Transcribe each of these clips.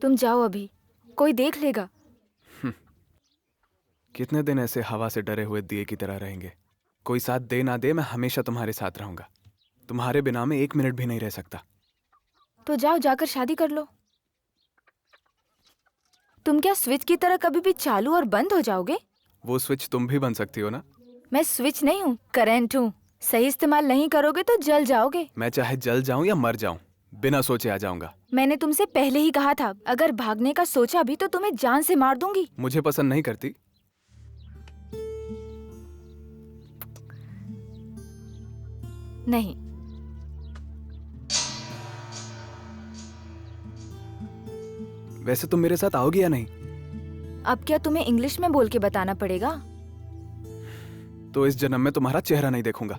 तुम जाओ अभी, कोई देख लेगा। कितने दिन ऐसे हवा से डरे हुए दिए की तरह रहेंगे? कोई साथ दे ना दे, मैं हमेशा तुम्हारे साथ रहूंगा। तुम्हारे बिना मैं 1 मिनट भी नहीं रह सकता। तो जाओ, जाकर शादी कर लो। तुम क्या स्विच की तरह कभी भी चालू और बंद हो जाओगे? वो स्विच तुम भी बन सकती हो ना। मैं स्विच नहीं हूँ, करंट हूँ। सही इस्तेमाल नहीं करोगे तो जल जाओगे। मैं चाहे जल जाऊं या मर जाऊं, बिना सोचे आ जाऊंगा। मैंने तुमसे पहले ही कहा था, अगर भागने का सोचा भी तो तुम्हें जान से मार दूंगी। मुझे पसंद नहीं करती? नहीं। वैसे तुम मेरे साथ आओगी या नहीं? अब क्या तुम्हें इंग्लिश में बोल के बताना पड़ेगा? तो इस जन्म में तुम्हारा चेहरा नहीं देखूंगा।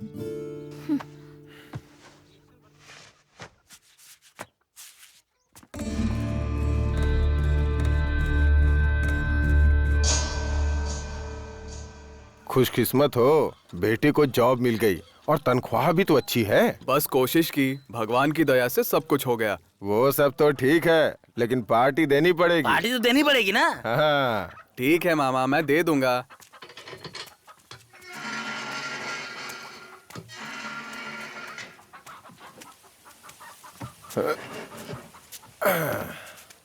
खुशकिस्मत हो, बेटी को जॉब मिल गई और तनख्वाह भी तो अच्छी है। बस कोशिश की, भगवान की दया से सब कुछ हो गया। वो सब तो ठीक है, लेकिन पार्टी देनी पड़ेगी। पार्टी तो देनी पड़ेगी ना। हाँ। ठीक है मामा, मैं दे दूंगा।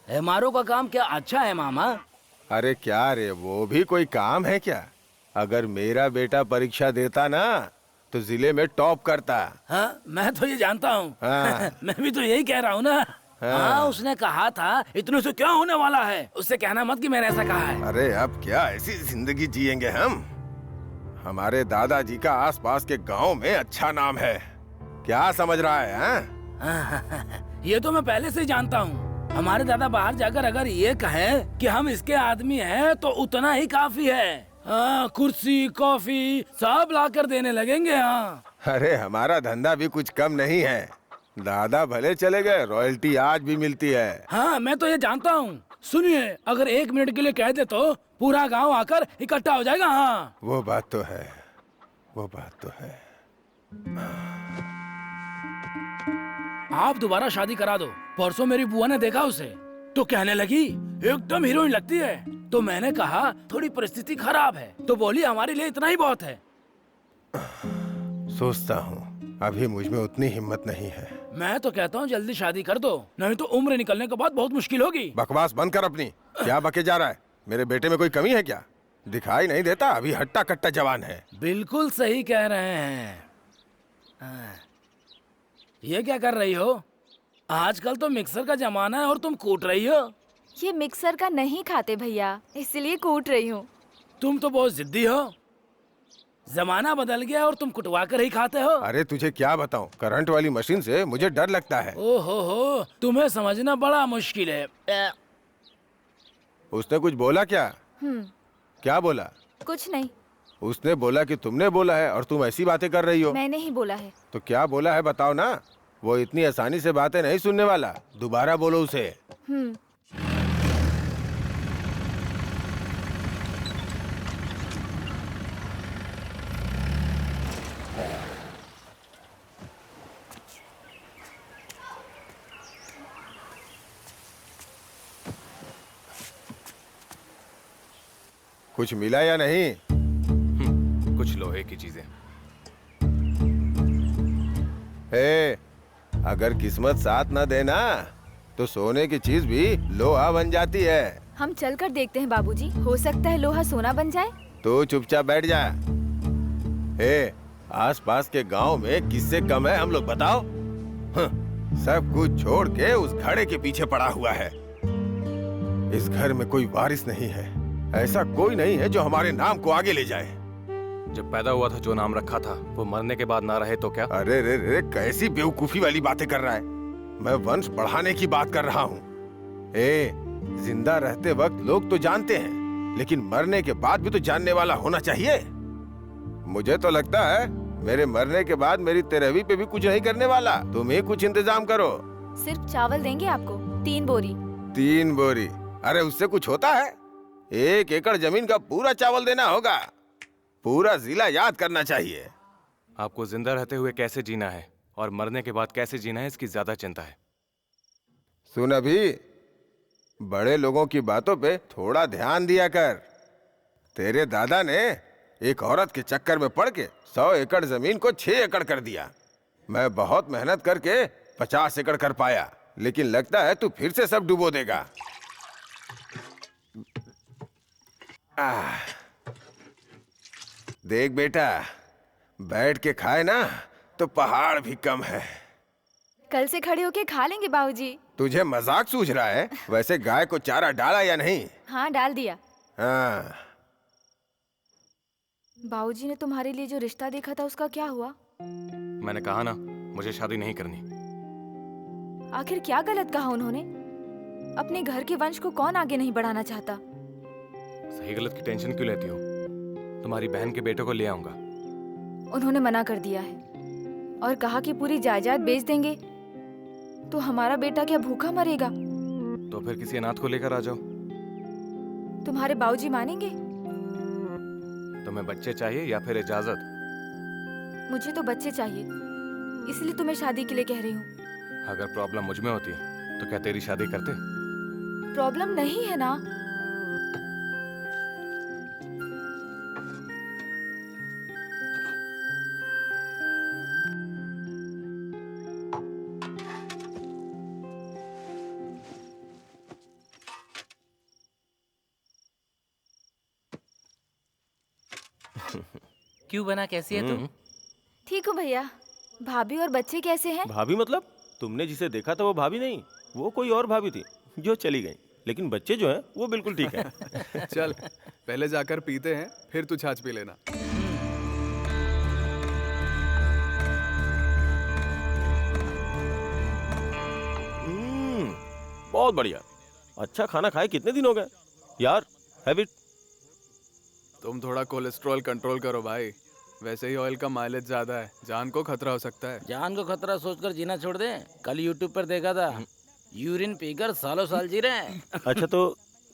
एमआरओ का काम क्या अच्छा है मामा? अरे क्या रे, वो भी कोई काम है क्या? अगर मेरा बेटा परीक्षा देता ना तो जिले में टॉप करता। हाँ, मैं तो ये जानता हूँ। हाँ। मैं भी तो यही कह रहा हूँ ना। हाँ, उसने कहा था इतने से क्या होने वाला है। उससे कहना मत कि मैंने ऐसा कहा है। अरे अब क्या ऐसी जिंदगी जिएंगे हम। हमारे दादाजी का आसपास के गांव में अच्छा नाम है, क्या समझ रहा है? हाँ? ये तो मैं पहले से ही जानता हूँ। हमारे दादा बाहर जाकर अगर ये कहें कि हम इसके आदमी हैं तो उतना ही काफी है। हाँ, कुर्सी कॉफी सब लाकर देने लगेंगे। हाँ। अरे हमारा धंधा भी कुछ कम नहीं है। दादा भले चले गए, रॉयल्टी आज भी मिलती है। हाँ, मैं तो ये जानता हूँ। सुनिए, अगर 1 मिनट के लिए कह दे तो पूरा गांव आकर इकट्ठा हो जाएगा। हाँ, वो बात तो है, वो बात तो है। आप दोबारा शादी करा दो। परसों मेरी बुआ ने देखा उसे तो कहने लगी एकदम हीरोइन लगती है। तो मैंने कहा थोड़ी परिस्थिति खराब है, तो बोली हमारे लिए इतना ही बहुत है। सोचता हूँ अभी मुझ में उतनी हिम्मत नहीं है। मैं तो कहता हूँ जल्दी शादी कर दो, नहीं तो उम्र निकलने के बाद बहुत मुश्किल होगी। बकवास बंद कर अपनी। क्या बके जा रहा है? मेरे बेटे में कोई कमी है क्या? दिखाई नहीं देता अभी हट्टा कट्टा जवान है। बिल्कुल सही कह रहे हैं। हाँ। ये क्या कर रही हो? आजकल तो मिक्सर का जमाना है और तुम कूट रही हो। ये मिक्सर का नहीं खाते भैया, इसलिए कूट रही हूँ। तुम तो बहुत जिद्दी हो। जमाना बदल गया और तुम कुटवा कर ही खाते हो। अरे तुझे क्या बताऊं, करंट वाली मशीन से मुझे डर लगता है। ओहो, तुम्हें समझना बड़ा मुश्किल है। उसने कुछ बोला क्या? क्या बोला? कुछ नहीं। उसने बोला कि तुमने बोला है और तुम ऐसी बातें कर रही हो। मैंने ही बोला है। तो क्या बोला है बताओ ना। वो इतनी आसानी से बातें नहीं सुनने वाला, दोबारा बोलो उसे। कुछ मिला या नहीं? कुछ लोहे की चीजें। हे, अगर किस्मत साथ न देना तो सोने की चीज भी लोहा बन जाती है। हम चलकर देखते हैं बाबूजी, हो सकता है लोहा सोना बन जाए। तो चुपचाप बैठ जा। हे, आसपास के गांव में किससे कम है हम लोग बताओ? सब कुछ छोड़ के उस घड़े के पीछे पड़ा हुआ है। इस घर में कोई वारिस नहीं है, ऐसा कोई नहीं है जो हमारे नाम को आगे ले जाए। जब पैदा हुआ था जो नाम रखा था वो मरने के बाद ना रहे तो क्या? अरे रे रे, कैसी बेवकूफी वाली बातें कर रहा है। मैं वंश बढ़ाने की बात कर रहा हूँ। जिंदा रहते वक्त लोग तो जानते हैं, लेकिन मरने के बाद भी तो जानने वाला होना चाहिए। मुझे तो लगता है मेरे मरने के बाद मेरी तेरहवीं पे भी कुछ नहीं करने वाला। तुम ही कुछ इंतजाम करो। सिर्फ चावल देंगे आपको, 3 बोरी। 3 बोरी? अरे उससे कुछ होता है? 1 एकड़ जमीन का पूरा चावल देना होगा। पूरा जिला याद करना चाहिए। आपको जिंदा रहते हुए कैसे जीना है और मरने के बाद कैसे जीना है इसकी ज्यादा चिंता है। सुन अभी, बड़े लोगों की बातों पे थोड़ा ध्यान दिया कर। तेरे दादा ने एक औरत के चक्कर में पड़ के 100 एकड़ जमीन को 6 एकड़ कर दिया। मैं बहुत मेहनत करके 50 एकड़ कर पाया, लेकिन लगता है तू फिर से सब डुबो देगा। देख बेटा, बैठ के खाए ना तो पहाड़ भी कम है। कल से खड़े होके खा लेंगे बाबूजी। तुझे मजाक सूझ रहा है? वैसे गाय को चारा डाला या नहीं? हाँ, डाल दिया। हाँ। बाबूजी ने तुम्हारे लिए जो रिश्ता देखा था उसका क्या हुआ? मैंने कहा ना, मुझे शादी नहीं करनी। आखिर क्या गलत कहा उन्होंने? अपने घर के वंश को कौन आगे नहीं बढ़ाना चाहता? सही गलत की टेंशन क्यों लेती हो? तुम्हारी बहन के बेटे को ले आऊंगा। उन्होंने मना कर दिया है और कहा कि पूरी जायदाद बेच देंगे। तो हमारा बेटा क्या भूखा मरेगा? तो फिर किसी अनाथ को लेकर आ जाओ। तुम्हारे बाबूजी मानेंगे? तुम्हें बच्चे चाहिए या फिर इजाजत? मुझे तो बच्चे चाहिए, इसलिए तुम्हें शादी के लिए कह रही हूँ। अगर प्रॉब्लम मुझ में होती तो क्या तेरी शादी करते? प्रॉब्लम नहीं है ना? क्यों बना, कैसी है तू? ठीक हूँ भैया। भाभी और बच्चे कैसे हैं? भाभी मतलब तुमने जिसे देखा था वो भाभी नहीं, वो कोई और भाभी थी जो चली गई। लेकिन बच्चे जो हैं वो बिल्कुल ठीक है। चल पहले जाकर पीते हैं, फिर तू छाछ पी लेना। बहुत बढ़िया, अच्छा खाना खाए कितने दिन हो गए यार। Have it. तुम थोड़ा कोलेस्ट्रॉल कंट्रोल करो भाई। वैसे ही ऑयल का माइलेज ज्यादा है, जान को खतरा हो सकता है। जान को खतरा सोचकर जीना छोड़ दे। कल यूट्यूब पर देखा था, यूरिन पीकर सालों साल जी रहे हैं। अच्छा तो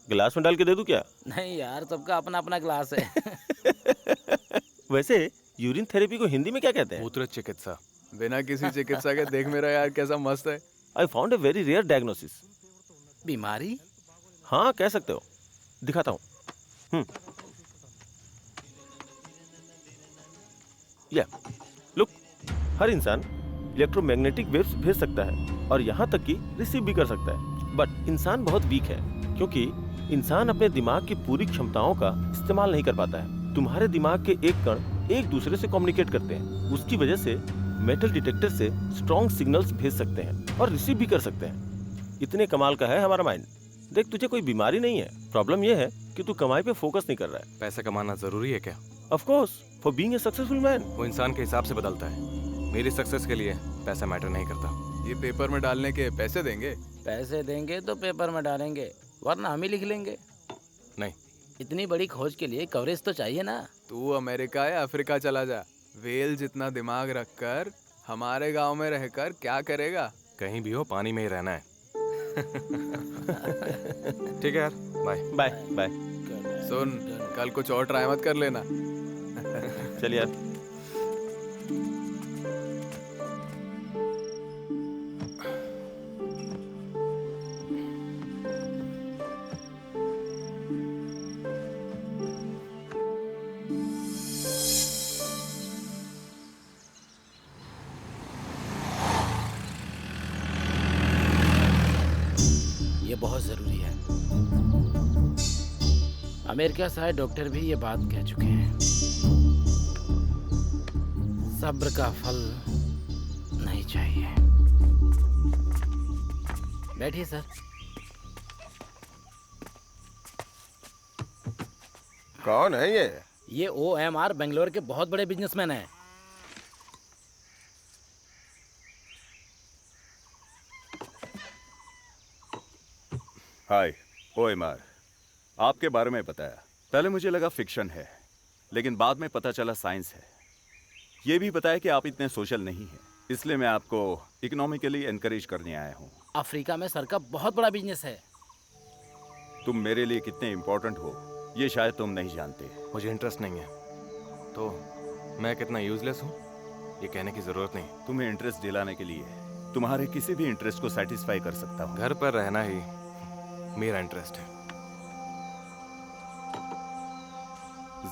गिलास में डाल के दे दूं क्या? नहीं यार, सबका अपना अपना क्लास है। वैसे यूरिन थेरेपी को हिंदी में क्या कहते हैं? मूत्र चिकित्सा। बिना किसी चिकित्सा के देख मेरा यार कैसा मस्त है। I found a very rare diagnosis. बीमारी? हाँ कह सकते हो, दिखाता हूँ। या लुक, हर इंसान इलेक्ट्रोमैग्नेटिक वेव्स भेज सकता है और यहाँ तक कि रिसीव भी कर सकता है। बट इंसान बहुत वीक है क्योंकि इंसान अपने दिमाग की पूरी क्षमताओं का इस्तेमाल नहीं कर पाता है। तुम्हारे दिमाग के एक कण एक दूसरे से कम्युनिकेट करते हैं, उसकी वजह से मेटल डिटेक्टर से स्ट्रॉन्ग सिग्नल्स भेज सकते हैं और रिसीव भी कर सकते हैं। इतने कमाल का है हमारा माइंड। देख, तुझे कोई बीमारी नहीं है, प्रॉब्लम यह है कि तू कमाई पे फोकस नहीं कर रहा है। पैसे कमाना जरूरी है क्या? Of course, for being a successful man. वो इंसान के हिसाब से बदलता है। मेरी सक्सेस के लिए पैसा मैटर नहीं करता। ये पेपर में डालने के पैसे देंगे? पैसे देंगे तो पेपर में डालेंगे, वरना हम ही लिख लेंगे। नहीं। इतनी बड़ी खोज के लिए कवरेज तो चाहिए ना। तू अमेरिका या अफ्रीका चला जा, वेल जितना दिमाग रखकर हमारे गांव में रहकर क्या करेगा? कहीं भी हो, पानी में ही रहना है। ठीक है यार, बाय बाय बाय। सुन, कल कुछ और ट्राई मत कर लेना। चल यार। ये बहुत जरूरी है। अमेरिका से आए डॉक्टर भी ये बात कह चुके हैं, सब्र का फल नहीं चाहिए। बैठिए सर। कौन है ये? ये OMR बेंगलोर के बहुत बड़े बिजनेसमैन हैं। हाय OMR, आपके बारे में बताया। पहले मुझे लगा फिक्शन है, लेकिन बाद में पता चला साइंस है। ये भी बताया कि आप इतने सोशल नहीं हैं, इसलिए मैं आपको इकोनॉमिकली एनकरेज करने आया हूँ। अफ्रीका में सर का बहुत बड़ा बिजनेस है। तुम मेरे लिए कितने इम्पोर्टेंट हो ये शायद तुम नहीं जानते। मुझे इंटरेस्ट नहीं है, तो मैं कितना यूजलेस हूँ ये कहने की जरूरत नहीं। तुम्हें इंटरेस्ट दिलाने के लिए तुम्हारे किसी भी इंटरेस्ट को सेटिस्फाई कर सकता हूँ। घर पर रहना ही मेरा इंटरेस्ट है।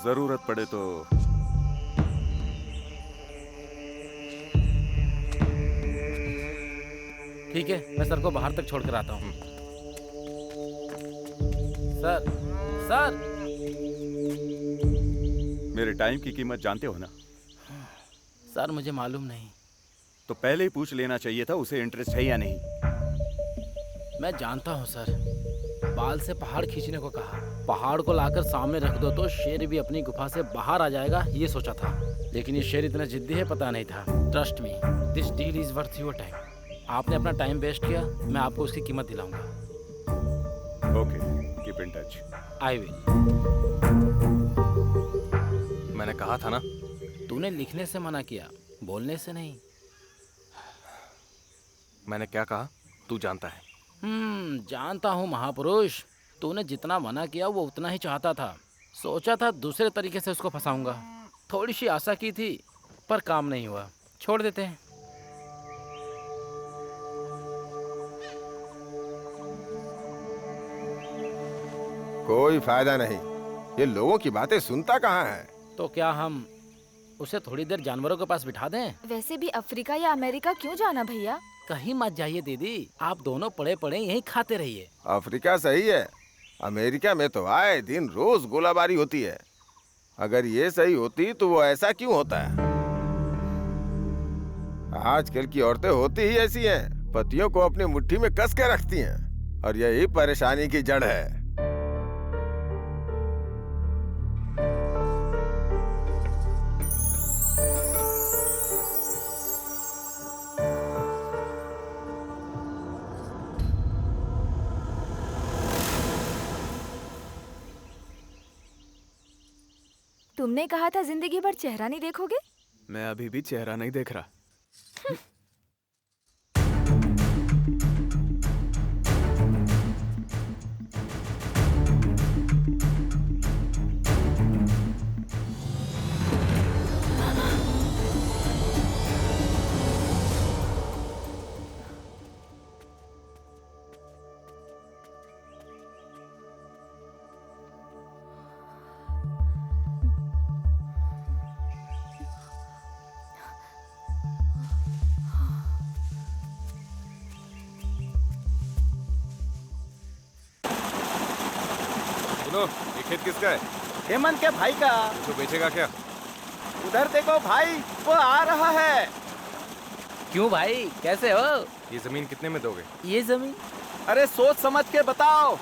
जरूरत पड़े तो ठीक है, मैं सर को बाहर तक छोड़ कर आता हूँ। Sir, sir. मेरे टाइम की कीमत जानते हो ना? सर मुझे मालूम नहीं। तो पहले ही पूछ लेना चाहिए था उसे इंटरेस्ट है या नहीं। मैं जानता हूँ सर, बाल से पहाड़ खींचने को कहा, पहाड़ को लाकर सामने रख दो तो शेर भी अपनी गुफा से बाहर आ जाएगा, ये सोचा था। लेकिन ये शेर इतना जिद्दी है पता नहीं था। Trust me, this deal is worth your time. आपने अपना टाइम वेस्ट किया, मैं आपको उसकी कीमत दिलाऊंगा। Okay, keep in touch. I will. मैंने कहा था ना। तूने लिखने से मना किया, बोलने से नहीं। मैंने क्या कहा तू जानता है। जानता हूँ महापुरुष। तूने जितना मना किया वो उतना ही चाहता था। सोचा था दूसरे तरीके से उसको फंसाऊंगा। थोड़ी सी आशा की थी पर काम नहीं हुआ। छोड़ देते हैं। कोई फायदा नहीं, ये लोगों की बातें सुनता कहाँ है। तो क्या हम उसे थोड़ी देर जानवरों के पास बिठा दें? वैसे भी अफ्रीका या अमेरिका क्यों जाना भैया? कहीं मत जाइए दीदी, आप दोनों पड़े पड़े यहीं खाते रहिए। अफ्रीका सही है, अमेरिका में तो आए दिन रोज गोलाबारी होती है। अगर ये सही होती तो वो ऐसा क्यों होता है? आजकल की औरतें होती ही ऐसी हैं, पतियों को अपनी मुट्ठी में कस के रखती हैं, और यही परेशानी की जड़ है। तुमने कहा था जिंदगी भर चेहरा नहीं देखोगे। मैं अभी भी चेहरा नहीं देख रहा। सुनो, ये खेत किसका है? हेमंत के भाई का। जो बेचेगा क्या? उधर देखो भाई, वो आ रहा है। क्यों भाई, कैसे हो? ये जमीन कितने में दोगे? ये जमीन? अरे सोच समझ के बताओ,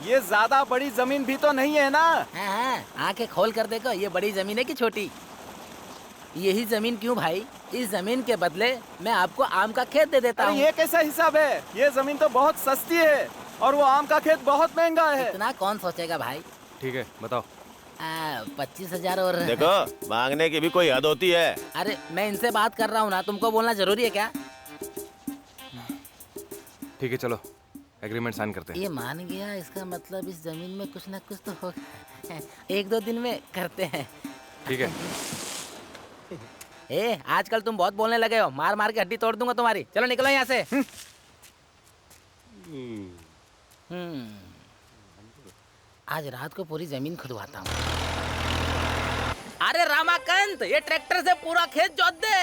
ये ज्यादा बड़ी जमीन भी तो नहीं है ना। हाँ, आंखें खोल कर देखो, ये बड़ी जमीन है कि छोटी? यही जमीन क्यों भाई? इस जमीन के बदले मैं आपको आम का खेत दे देता अरे हूँ। ये कैसा हिसाब है? ये जमीन तो बहुत सस्ती है और वो आम का खेत बहुत महंगा है। इतना कौन सोचेगा भाई? ठीक है, बताओ। 25,000 और। देखो, मांगने की भी कोई हद होती है। अरे मैं इनसे बात कर रहा हूँ ना, तुमको बोलना जरूरी है क्या? ठीक है, चलो एग्रीमेंट साइन करते हैं। ये मान गया, इसका मतलब इस जमीन में कुछ ना कुछ तो होगा। 1-2 दिन में करते हैं। ठीक है। ए, आजकल तुम बहुत बोलने लगे हो, मार मार के हड्डी तोड़ दूंगा तुम्हारी। चलो निकलो यहाँ से। आज रात को पूरी जमीन खुदवाता हूँ। अरे रामाकांत, ये ट्रैक्टर से पूरा खेत जोत दे।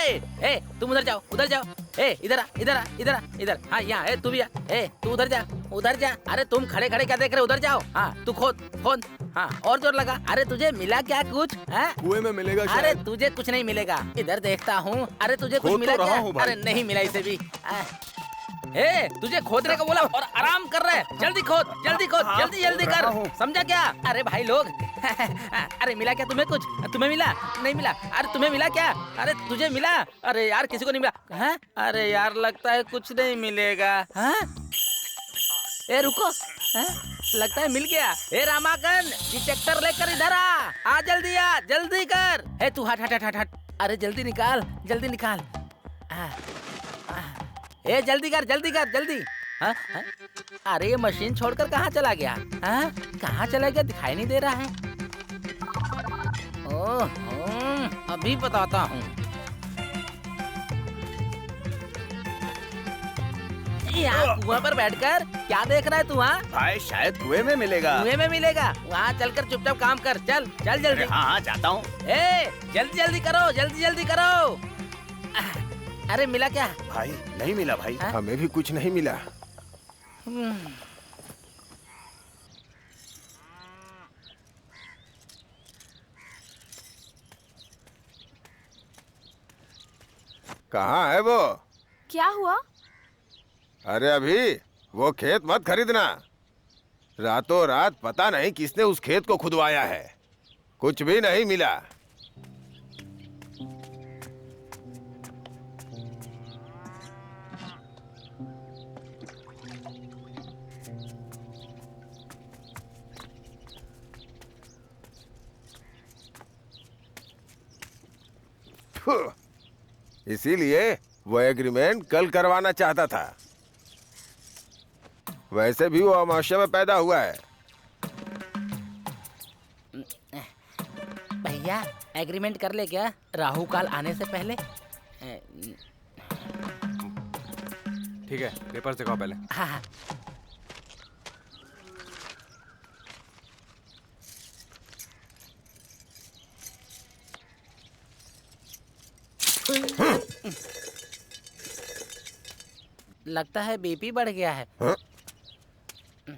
ए, तुम उधर जाओ, उधर जाओ। ए, इधर आ, इधर आ, इधर आ, इधर। हाँ यहाँ। ए, तू भी आ। ए, तू उधर जा, उधर जा। अरे तुम खड़े खड़े क्या देख रहे हो? उधर जाओ। हाँ, तू खोद खोद। हाँ, और जोर लगा। अरे तुझे मिला क्या कुछ? कुएं में मिलेगा अरे शायद। तुझे कुछ नहीं मिलेगा। इधर देखता हूँ। अरे तुझे कुछ खोद मिला तो रहा क्या? हूँ भाई। अरे नहीं मिला इसे भी। ए, तुझे खोदने को बोला और आराम कर रहे हैं। जल्दी खोद, जल्दी खोद, जल्दी जल्दी कर। समझा क्या? अरे भाई लोग। अरे मिला क्या तुम्हें कुछ? तुम्हें मिला? नहीं मिला? अरे तुम्हें मिला क्या? अरे तुझे मिला? अरे यार किसी को नहीं मिला। हाँ? अरे यार लगता है कुछ नहीं मिलेगा। हाँ? ए रुको। हाँ? लगता है मिल गया। ए रामाकन, डिटेक्टर लेकर इधर आ जल्दी आ, जल्दी कर। ए तू हट हट हट हट। अरे जल्दी निकाल, जल्दी निकाल। ए जल्दी कर, जल्दी कर, जल्दी। हाँ? हाँ? अरे ये मशीन छोड़कर कहाँ चला गया? हाँ? कहाँ चला गया? दिखाई नहीं दे रहा है। ओह, अभी बताता हूँ। यहाँ कुआं पर बैठकर क्या देख रहा है तू? वहाँ भाई शायद कुएं में मिलेगा। कुएं में मिलेगा। वहाँ चलकर चुपचाप काम कर। चल चल जल्दी। हाँ हाँ जाता हूँ। जल्दी जल्दी करो, जल्दी जल्दी करो। अरे मिला क्या? भाई नहीं मिला भाई। हमें भी कुछ नहीं मिला। कहाँ है वो? क्या हुआ? अरे अभी वो खेत मत खरीदना। रातों रात पता नहीं किसने उस खेत को खुदवाया है। कुछ भी नहीं मिला। इसीलिए वो एग्रीमेंट कल करवाना चाहता था। वैसे भी वो अमावस्या में पैदा हुआ है। भैया एग्रीमेंट कर ले क्या, राहु काल आने से पहले? ठीक है, पेपर्स दिखाओ पहले। हाँ हाँ। लगता है बीपी बढ़ गया है। हाँ?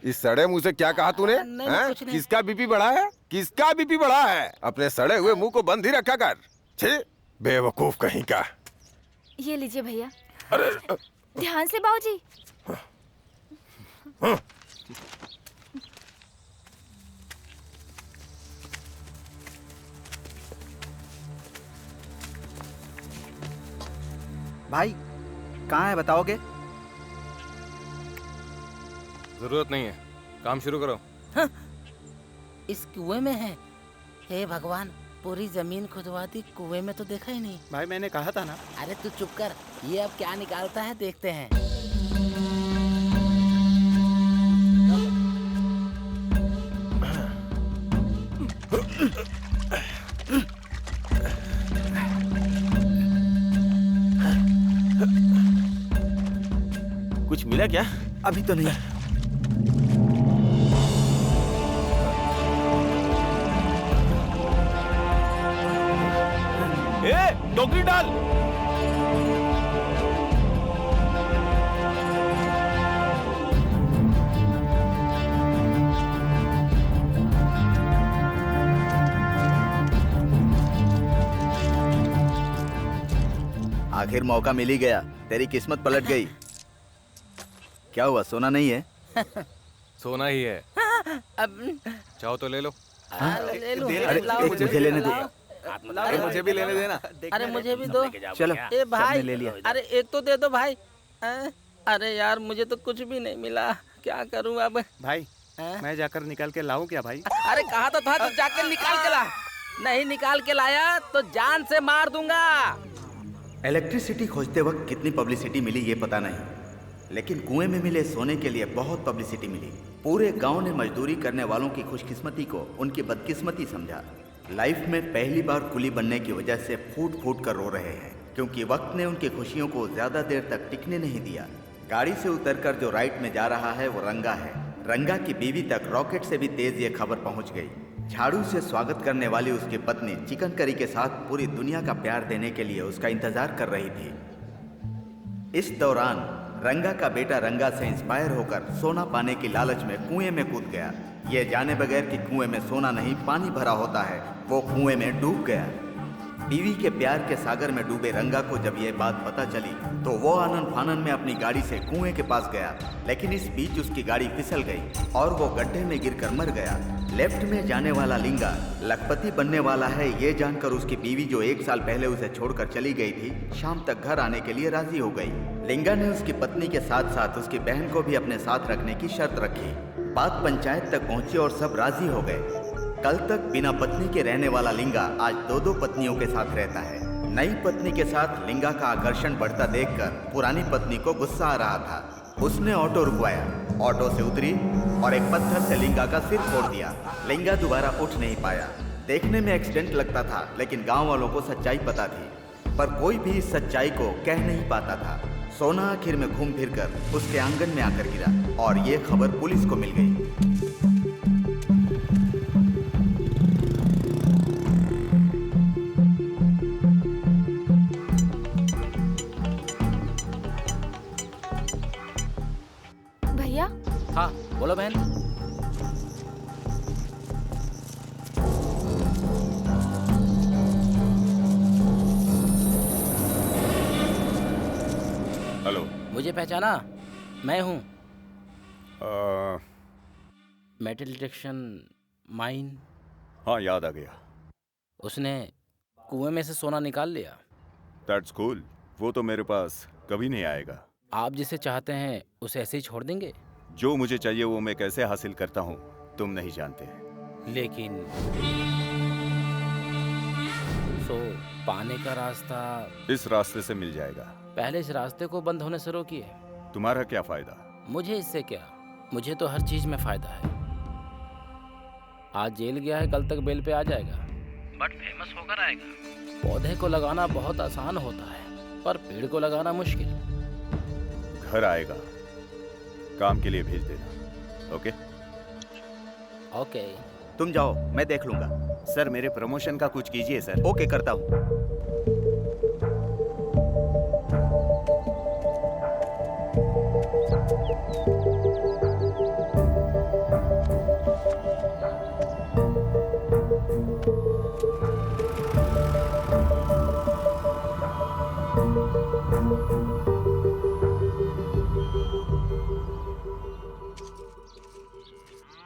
इस सड़े मुंह से क्या कहा तूने? नहीं, कुछ नहीं। किसका बीपी बढ़ा है? किसका बीपी बढ़ा है? अपने सड़े हुए मुंह को बंद ही रखा कर। छी, बेवकूफ कहीं का। ये लीजिए भैया। ध्यान से बाबूजी। भाई कहाँ है बताओगे? जरूरत नहीं है, काम शुरू करो। इस कुएं में है। हे भगवान, पूरी जमीन खुदवा दी, कुएं में तो देखा ही नहीं। भाई मैंने कहा था ना। अरे तू चुप कर, ये अब क्या निकालता है देखते हैं। कुछ मिला क्या? अभी तो नहीं। टोकरी डाल। आखिर मौका मिल ही गया, तेरी किस्मत पलट गई। क्या हुआ, सोना नहीं है? सोना ही है। अब चाहो तो ले लो। ले लो। अरे लाओ, मुझे लेने दो। अरे मुझे भी लेने देना। अरे मुझे भी दो। चलो ए भाई, सबने ले लिया। अरे एक तो दे दो भाई। अरे यार मुझे तो कुछ भी नहीं मिला, क्या करूं अब? भाई मैं जाकर निकाल के लाऊं क्या भाई? अरे कहा तो था, तो जाकर निकाल के ला। नहीं निकाल के लाया तो जान से मार दूंगा। इलेक्ट्रिसिटी खोजते वक्त कितनी पब्लिसिटी मिली ये पता नहीं, लेकिन कुएं में मिले सोने के लिए बहुत पब्लिसिटी मिली। पूरे गांव ने मजदूरी करने वालों की खुशकिस्मती को उनकी बदकिस्मती समझा। लाइफ में पहली बार कुली बनने की वजह से फूट फूट कर रो रहे हैं, क्योंकि वक्त ने उनकी खुशियों को ज्यादा देर तक टिकने नहीं दिया। गाड़ी से उतरकर जो राइट में जा रहा है वो रंगा है। रंगा की बीवी तक रॉकेट से भी तेज ये खबर पहुंच गई। झाड़ू से स्वागत करने वाली उसकी पत्नी चिकन करी के साथ पूरी दुनिया का प्यार देने के लिए उसका इंतजार कर रही थी। इस दौरान रंगा का बेटा रंगा से इंस्पायर होकर सोना पाने की लालच में कुएं में कूद गया। ये जाने बगैर कि कुएं में सोना नहीं पानी भरा होता है, वो कुएं में डूब गया। बीवी के प्यार के सागर में डूबे रंगा को जब ये बात पता चली तो वो आनन फानन में अपनी गाड़ी से कुएं के पास गया, लेकिन इस बीच उसकी गाड़ी फिसल गई और वो गड्ढे में गिरकर मर गया। लेफ्ट में जाने वाला लिंगा लखपति बनने वाला है ये जानकर उसकी बीवी जो 1 साल पहले उसे छोड़कर चली गई थी, शाम तक घर आने के लिए राजी हो गई। लिंगा ने उसकी पत्नी के साथ साथ उसकी बहन को भी अपने साथ रखने की शर्त रखी। बात पंचायत तक पहुंची और सब राजी हो गए। कल तक बिना पत्नी के रहने वाला लिंगा आज 2-2 पत्नियों के साथ रहता है। नई पत्नी के साथ लिंगा का आकर्षण बढ़ता देखकर पुरानी पत्नी को गुस्सा आ रहा था। उसने ऑटो रुकवाया, ऑटो से उतरी और एक पत्थर से लिंगा का सिर फोड़ दिया। लिंगा दोबारा उठ नहीं पाया। देखने में एक्सीडेंट लगता था, लेकिन गांव वालों को सच्चाई पता थी, पर कोई भी इस सच्चाई को कह नहीं पाता था। सोना आखिर में घूम फिर कर उसके आंगन में आकर गिरा और ये खबर पुलिस को मिल गई। भैया, हाँ बोलो बहन। हेलो। मुझे पहचाना? मैं हूँ आ, मेटल डिटेक्शन माइन। हाँ, याद आ गया। उसने कुएं में से सोना निकाल लिया। That's cool. वो तो मेरे पास कभी नहीं आएगा। आप जिसे चाहते हैं उसे ऐसे ही छोड़ देंगे? जो मुझे चाहिए वो मैं कैसे हासिल करता हूँ तुम नहीं जानते। लेकिन सो पाने का रास्ता इस रास्ते से मिल जाएगा। पहले इस रास्ते को बंद होने से रोकिए। तुम्हारा क्या फायदा? मुझे इससे क्या, मुझे तो हर चीज में फायदा है। आज जेल गया है, कल तक बेल पे आ जाएगा, बट फेमस होकर आएगा। पौधे को लगाना बहुत आसान होता है, पर पेड़ को लगाना मुश्किल। घर आएगा, काम के लिए भेज देना। ओके? ओके। तुम जाओ, मैं देख लूंगा। सर, मेरे प्रमोशन का कुछ कीजिए सर। ओके, करता हूँ।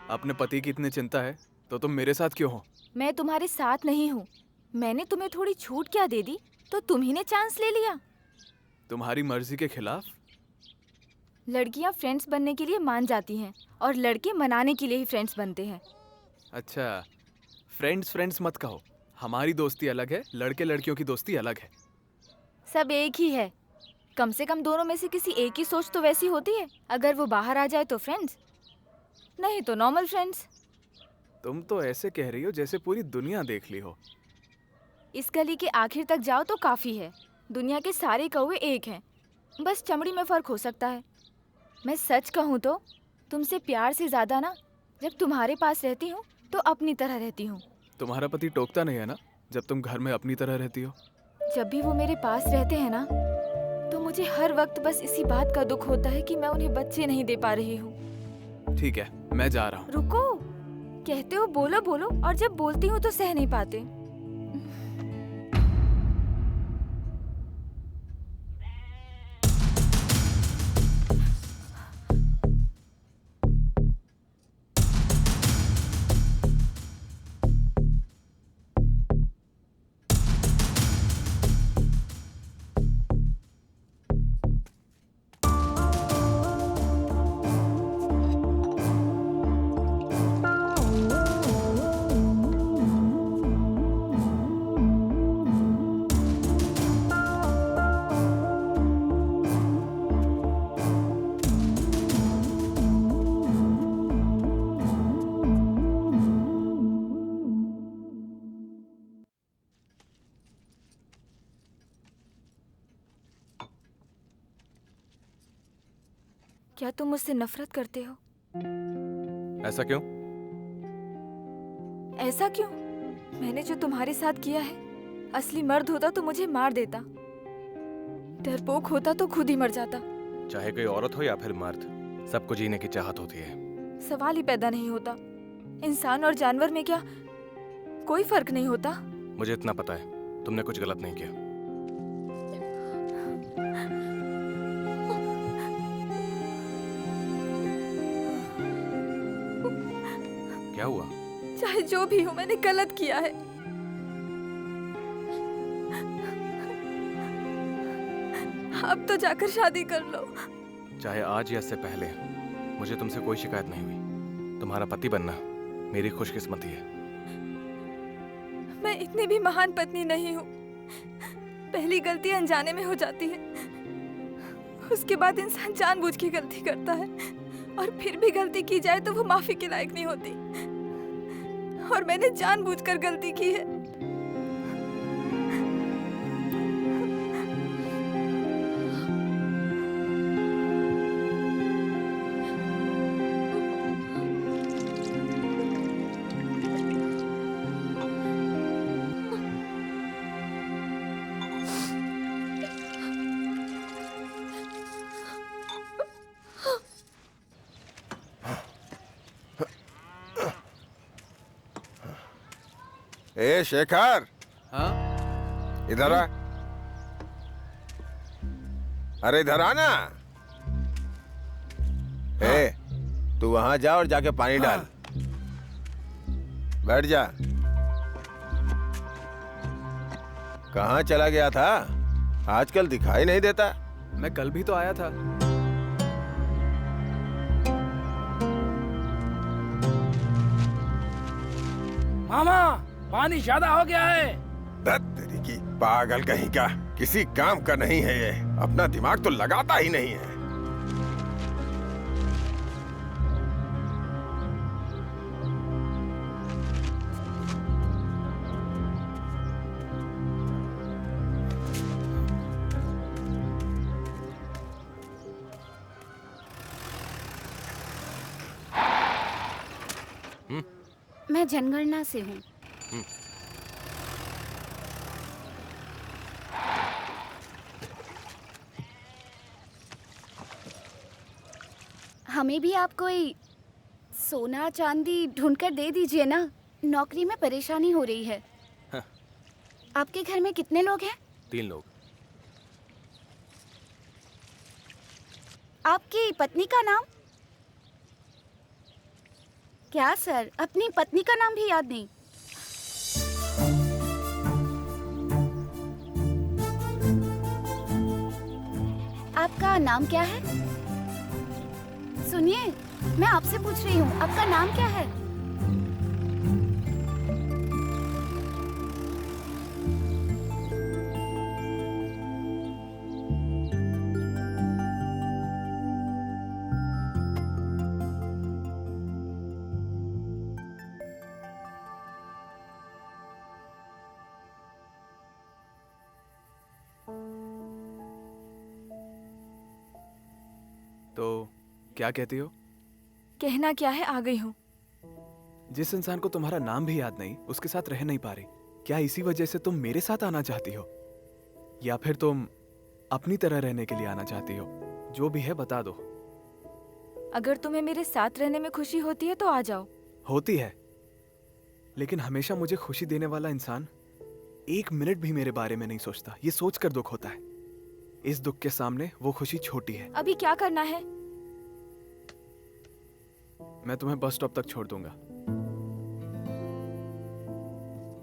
अपने पति की इतनी चिंता है तो तुम मेरे साथ क्यों हो? मैं तुम्हारे साथ नहीं हूँ। मैंने तुम्हें थोड़ी छूट क्या दे दी तो तुम ही ने चांस ले लिया। तुम्हारी मर्जी के खिलाफ? लड़कियाँ फ्रेंड्स बनने के लिए मान जाती हैं और लड़के मनाने के लिए ही फ्रेंड्स बनते हैं। अच्छा, फ्रेंड्स मत कहो। हमारी दोस्ती अलग है, लड़के लड़कियों की दोस्ती अलग है। सब एक ही है। कम से कम दोनों में से किसी एक की सोच तो वैसी होती है। अगर वो बाहर आ जाए तो फ्रेंड्स, नहीं तो नॉर्मल फ्रेंड्स। तुम तो ऐसे कह रही हो जैसे पूरी दुनिया देख ली हो। इस गली के आखिर तक जाओ तो काफी है। दुनिया के सारे कौवे एक हैं, बस चमड़ी में फर्क हो सकता है। मैं सच कहूँ तो तुमसे प्यार से ज्यादा ना, जब तुम्हारे पास रहती हूँ तो अपनी तरह रहती हूँ। तुम्हारा पति टोकता नहीं है ना जब तुम घर में अपनी तरह रहती हो? जब भी वो मेरे पास रहते हैं ना, तो मुझे हर वक्त बस इसी बात का दुख होता है कि मैं उन्हें बच्चे नहीं दे पा रही हूँ। ठीक है, मैं जा रहा हूँ। रुको, कहते हो बोलो बोलो, और जब बोलती हूँ तो सह नहीं पाते। क्या तुम मुझसे नफरत करते हो? ऐसा क्यों? ऐसा क्यों? मैंने जो तुम्हारे साथ किया है, असली मर्द होता तो मुझे मार देता, डरपोक होता तो खुद ही मर जाता। चाहे कोई औरत हो या फिर मर्द, सबको जीने की चाहत होती है। सवाल ही पैदा नहीं होता। इंसान और जानवर में क्या कोई फर्क नहीं होता? मुझे इतना पता है, तुमने कुछ गलत नहीं किया। क्या हुआ? चाहे जो भी हो, मैंने गलत किया है। अब तो जाकर शादी कर लो। चाहे आज या इससे पहले, मुझे तुमसे कोई शिकायत नहीं हुई। तुम्हारा पति बनना मेरी खुशकिस्मती है। मैं इतनी भी महान पत्नी नहीं हूँ। पहली गलती अनजाने में हो जाती है, उसके बाद इंसान जानबूझ के गलती करता है, और फिर भी गलती की जाए तो वो माफी के लायक नहीं होती। और मैंने जानबूझकर गलती की है। ए शेखर, हाँ? इधर आ। अरे इधर आना। ए, तू वहां जा और जाके पानी डाल। बैठ जा। कहाँ चला गया था? आजकल दिखाई नहीं देता। मैं कल भी तो आया था। मामा, पानी ज्यादा हो गया है। धत तेरी की, पागल कहीं का, किसी काम का नहीं है ये। अपना दिमाग तो लगाता ही नहीं है। मैं जनगणना से हूँ। हमें भी आप कोई सोना चांदी ढूंढकर दे दीजिए ना, नौकरी में परेशानी हो रही है। हाँ। आपके घर में कितने लोग हैं? 3 लोग। आपकी पत्नी का नाम? क्या सर, अपनी पत्नी का नाम भी याद नहीं? आपका नाम क्या है? सुनिए, मैं आपसे पूछ रही हूँ, आपका नाम क्या है? तो क्या कहती हो? कहना क्या है, आ गई हूँ। जिस इंसान को तुम्हारा नाम भी याद नहीं, उसके साथ रह नहीं पा रही, क्या इसी वजह से तुम मेरे साथ आना चाहती हो, या फिर तुम अपनी तरह रहने के लिए आना चाहती हो? जो भी है बता दो। अगर तुम्हें मेरे साथ रहने में खुशी होती है तो आ जाओ। होती है, लेकिन हमेशा मुझे खुशी देने वाला इंसान 1 मिनट भी मेरे बारे में नहीं सोचता। ये सोचकर दुख होता है। इस दुख के सामने वो खुशी छोटी है। अभी क्या करना है? मैं तुम्हें बस स्टॉप तक छोड़ दूंगा।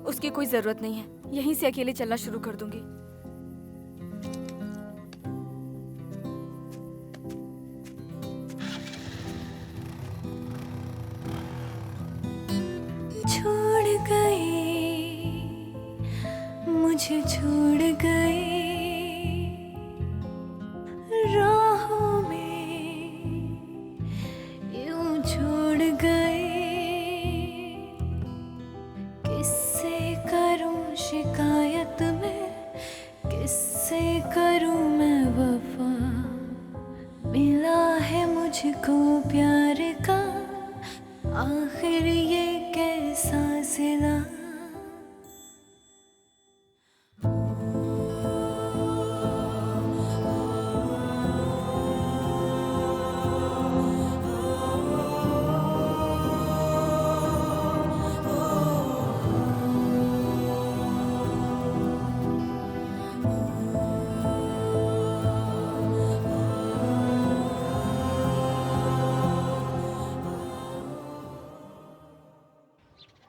उसकी कोई जरूरत नहीं है, यहीं से अकेले चलना शुरू कर दूंगी। छोड़ गए, मुझे छोड़ गए, राहों में यूं छोड़ गए। किससे करूं शिकायत मैं, किससे करूं मैं वफा। मिला है मुझको प्यार का आखिर ये कैसा सिला।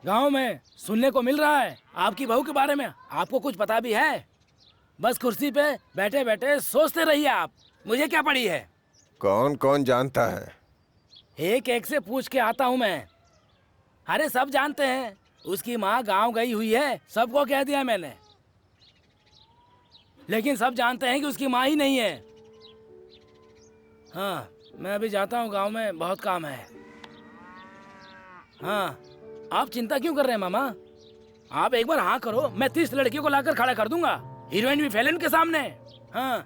गांव में सुनने को मिल रहा है आपकी बहू के बारे में। आपको कुछ पता भी है? बस कुर्सी पे बैठे बैठे सोचते रहिए आप। मुझे क्या पड़ी है? कौन कौन जानता है? एक एक से पूछ के आता हूँ मैं। अरे सब जानते हैं, उसकी माँ गांव गई हुई है, सबको कह दिया मैंने। लेकिन सब जानते हैं कि उसकी माँ ही नहीं है। हाँ, मैं अभी जाता हूँ, गांव में बहुत काम है। हाँ, आप चिंता क्यों कर रहे हैं मामा? आप एक बार हाँ करो, मैं 30 लड़कियों को लाकर खड़ा कर दूंगा, हीरोइन भी फेल उनके सामने। हाँ।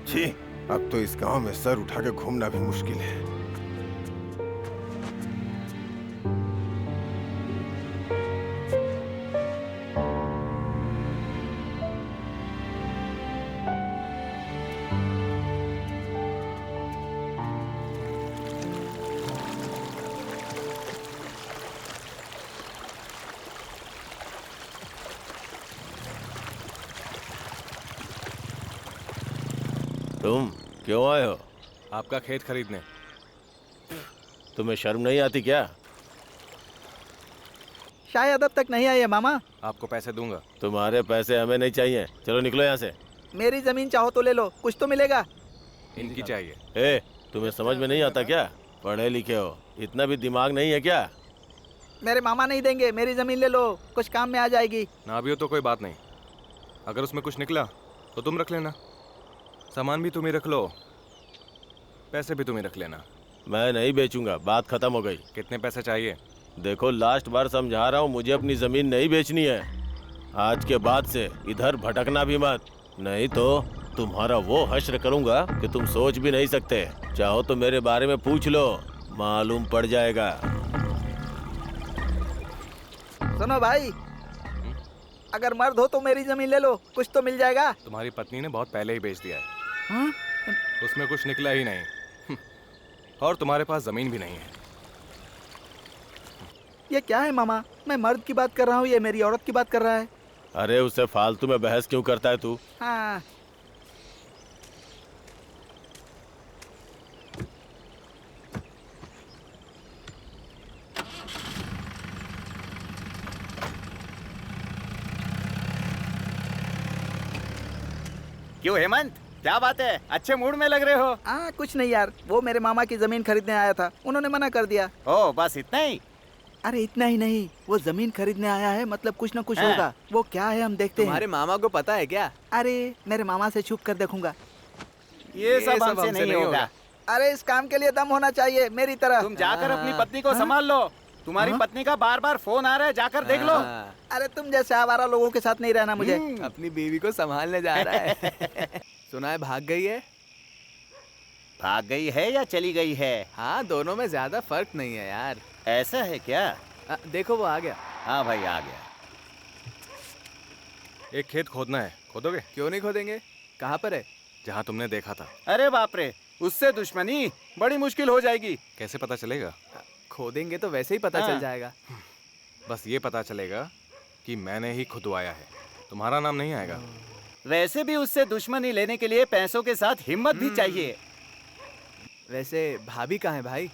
छी, अब तो इस गांव में सर उठा के घूमना भी मुश्किल है। तुम क्यों आए हो? आपका खेत खरीदने। तुम्हें शर्म नहीं आती क्या? शायद अब तक नहीं आई है मामा। आपको पैसे दूंगा। तुम्हारे पैसे हमें नहीं चाहिए, चलो निकलो यहाँ से। मेरी जमीन चाहो तो ले लो, कुछ तो मिलेगा। इनकी चाहिए। ए, तुम्हें समझ में नहीं आता क्या? पढ़े लिखे हो, इतना भी दिमाग नहीं है क्या? मेरे मामा नहीं देंगे, मेरी जमीन ले लो, कुछ काम में आ जाएगी। ना भी हो तो कोई बात नहीं, अगर उसमें कुछ निकला तो तुम रख लेना। सामान भी तुम ही रख लो, पैसे भी तुम ही रख लेना। मैं नहीं बेचूंगा, बात खत्म हो गई। कितने पैसे चाहिए? देखो लास्ट बार समझा रहा हूँ, मुझे अपनी जमीन नहीं बेचनी है। आज के बाद से इधर भटकना भी मत, नहीं तो तुम्हारा वो हश्र करूंगा कि तुम सोच भी नहीं सकते। चाहो तो मेरे बारे में पूछ लो, मालूम पड़ जाएगा। सुनो भाई, अगर मर्द हो तो मेरी जमीन ले लो, कुछ तो मिल जाएगा। तुम्हारी पत्नी ने बहुत पहले ही बेच दिया है। हाँ? उसमें कुछ निकला ही नहीं और तुम्हारे पास जमीन भी नहीं है। ये क्या है मामा? मैं मर्द की बात कर रहा हूँ, ये मेरी औरत की बात कर रहा है। अरे उससे फालतू में बहस क्यों करता है तू? हाँ। क्यों हेमंत, क्या बात है? अच्छे मूड में लग रहे हो। हाँ कुछ नहीं यार, वो मेरे मामा की जमीन खरीदने आया था, उन्होंने मना कर दिया। ओ बस इतना ही? अरे इतना ही नहीं, वो जमीन खरीदने आया है, मतलब कुछ न कुछ हाँ। होगा। वो क्या है हम देखते हैं। तुम्हारे मामा को पता है क्या? अरे मेरे मामा से छुप कर देखूंगा। ये सब हमसे नहीं होगा। अरे इस काम के लिए दम होना चाहिए मेरी तरह। तुम जाकर अपनी पत्नी को संभाल लो। तुम्हारी पत्नी का बार बार फोन आ रहा है, जाकर देख लो। अरे तुम जैसे आवारा लोगों के साथ नहीं रहना मुझे। अपनी बीवी को संभालने जा रहा है। सुना है भाग गई है। भाग गई है या चली गई है? हाँ दोनों में ज्यादा फर्क नहीं है यार। ऐसा है क्या? देखो वो आ गया। हाँ भाई आ गया। एक खेत खोदना है, खोदोगे? क्यों नहीं खोदेंगे, कहाँ पर है? जहाँ तुमने देखा था। अरे बाप रे, उससे दुश्मनी बड़ी मुश्किल हो जाएगी। कैसे पता चलेगा? खोदेंगे तो वैसे ही पता चल जाएगा। बस ये पता चलेगा कि मैंने ही खुदवाया है, तुम्हारा नाम नहीं आएगा। वैसे भी उससे दुश्मनी लेने के लिए पैसों के साथ हिम्मत भी चाहिए। वैसे भाभी कहाँ है भाई?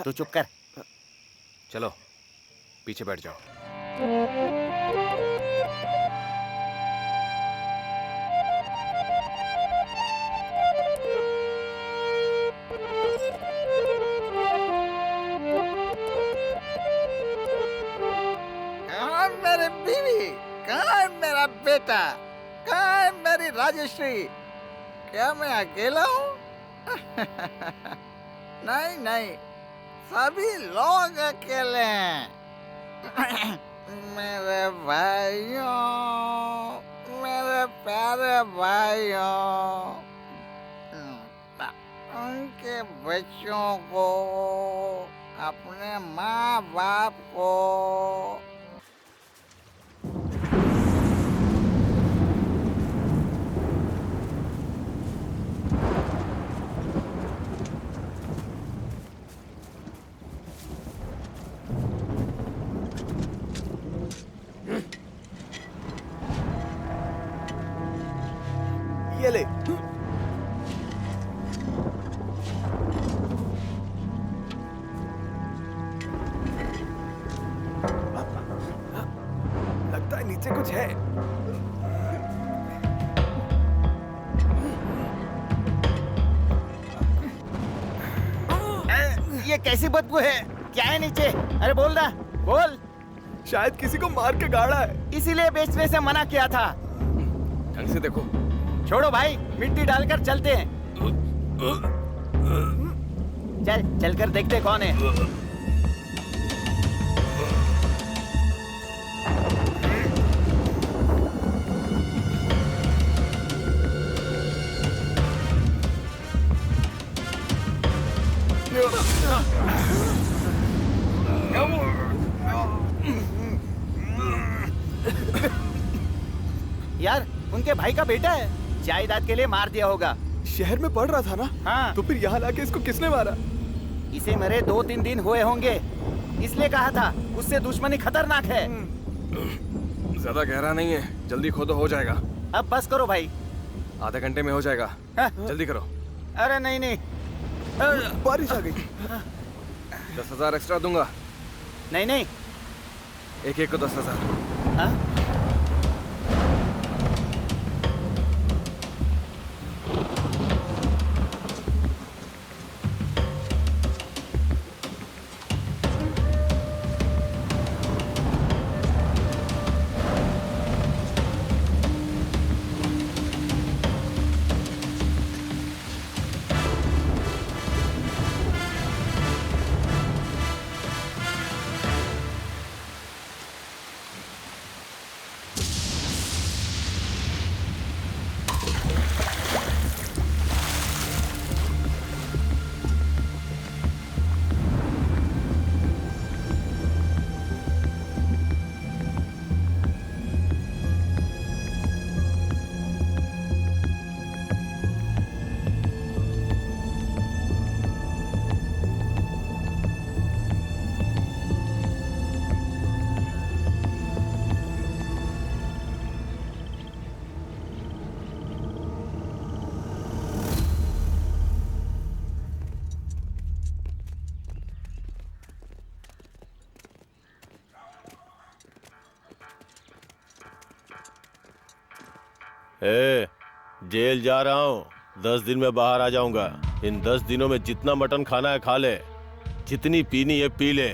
तू चुप कर। चलो पीछे बैठ जाओ। कहाँ मेरी बीवी, कहाँ मेरा बेटा, कहाँ मेरी राजश्री? क्या मैं अकेला हूँ? नहीं नहीं, सभी लोग अकेले हैं। मेरे भाइयों, मेरे प्यारे भाइयों, उनके बच्चों को, अपने माँ बाप को। ये ले। लगता है नीचे कुछ है। ये कैसी बदबू है? क्या है नीचे? अरे बोल रहा, बोल। शायद किसी को मार के गाड़ा है, इसीलिए बेचने से मना किया था। ढंग से देखो। छोड़ो भाई, मिट्टी डालकर चलते हैं। चल चलकर देखते कौन है। यार उनके भाई का बेटा है, जायदाद के लिए मार दिया होगा। शहर में पढ़ रहा था ना? हाँ। तो फिर यहाँ लाके इसको किसने मारा? इसे मरे 2-3 दिन हुए होंगे, इसलिए कहा था उससे दुश्मनी खतरनाक है। ज्यादा गहरा नहीं है, जल्दी खोदो हो जाएगा। अब बस करो भाई, आधे घंटे में हो जाएगा। जल्दी करो। अरे नहीं नहीं, बारिश आ गई। 10,000 एक्स्ट्रा दूंगा। नहीं नहीं, एक एक को 10,000। जेल जा रहा हूँ, 10 दिन में बाहर आ जाऊंगा। इन 10 दिनों में जितना मटन खाना है खा ले, जितनी पीनी है पी ले,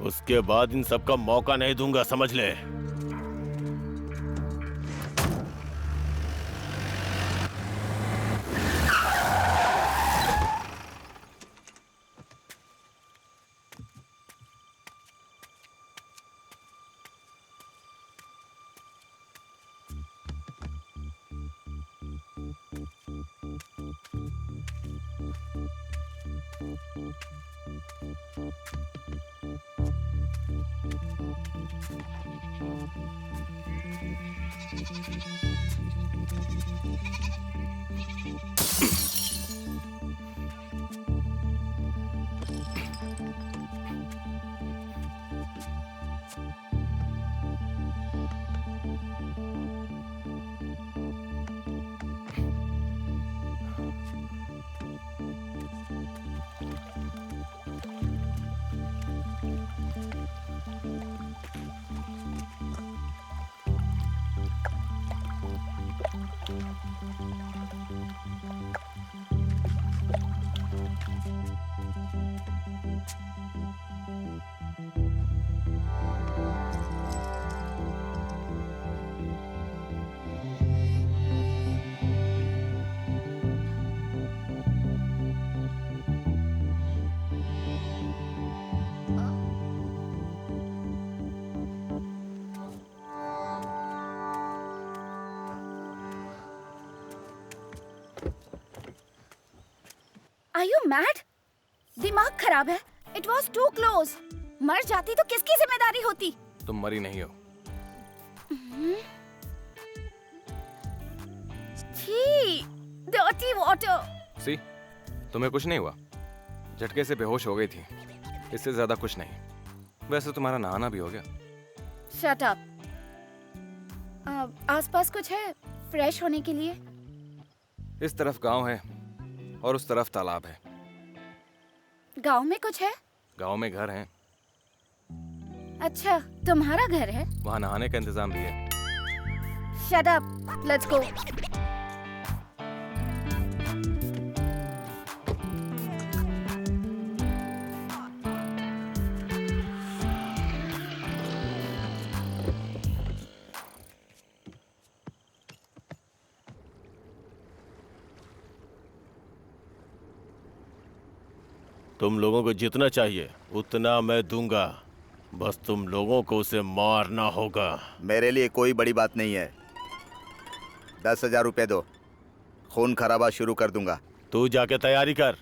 उसके बाद इन सबका मौका नहीं दूंगा, समझ ले। Are you mad? दिमाग खराब है। It was too close. मर जाती तो किसकी जिम्मेदारी होती? तुम मरी नहीं हो। छी, dirty water. सी, तुम्हें कुछ नहीं हुआ। झटके से बेहोश हो गई थी, इससे ज्यादा कुछ नहीं। वैसे तुम्हारा नहाना भी हो गया। Shut up. आसपास कुछ है फ्रेश होने के लिए? इस तरफ गांव है और उस तरफ तालाब है। गांव में कुछ है? गांव में घर हैं। अच्छा, तुम्हारा घर है? वहाँ नहाने का इंतजाम भी है। Shut up. Let's go. तुम लोगों को जितना चाहिए उतना मैं दूंगा, बस तुम लोगों को उसे मारना होगा। मेरे लिए कोई बड़ी बात नहीं है। 10,000 रुपए दो, खून खराबा शुरू कर दूंगा। तू जाके तैयारी कर।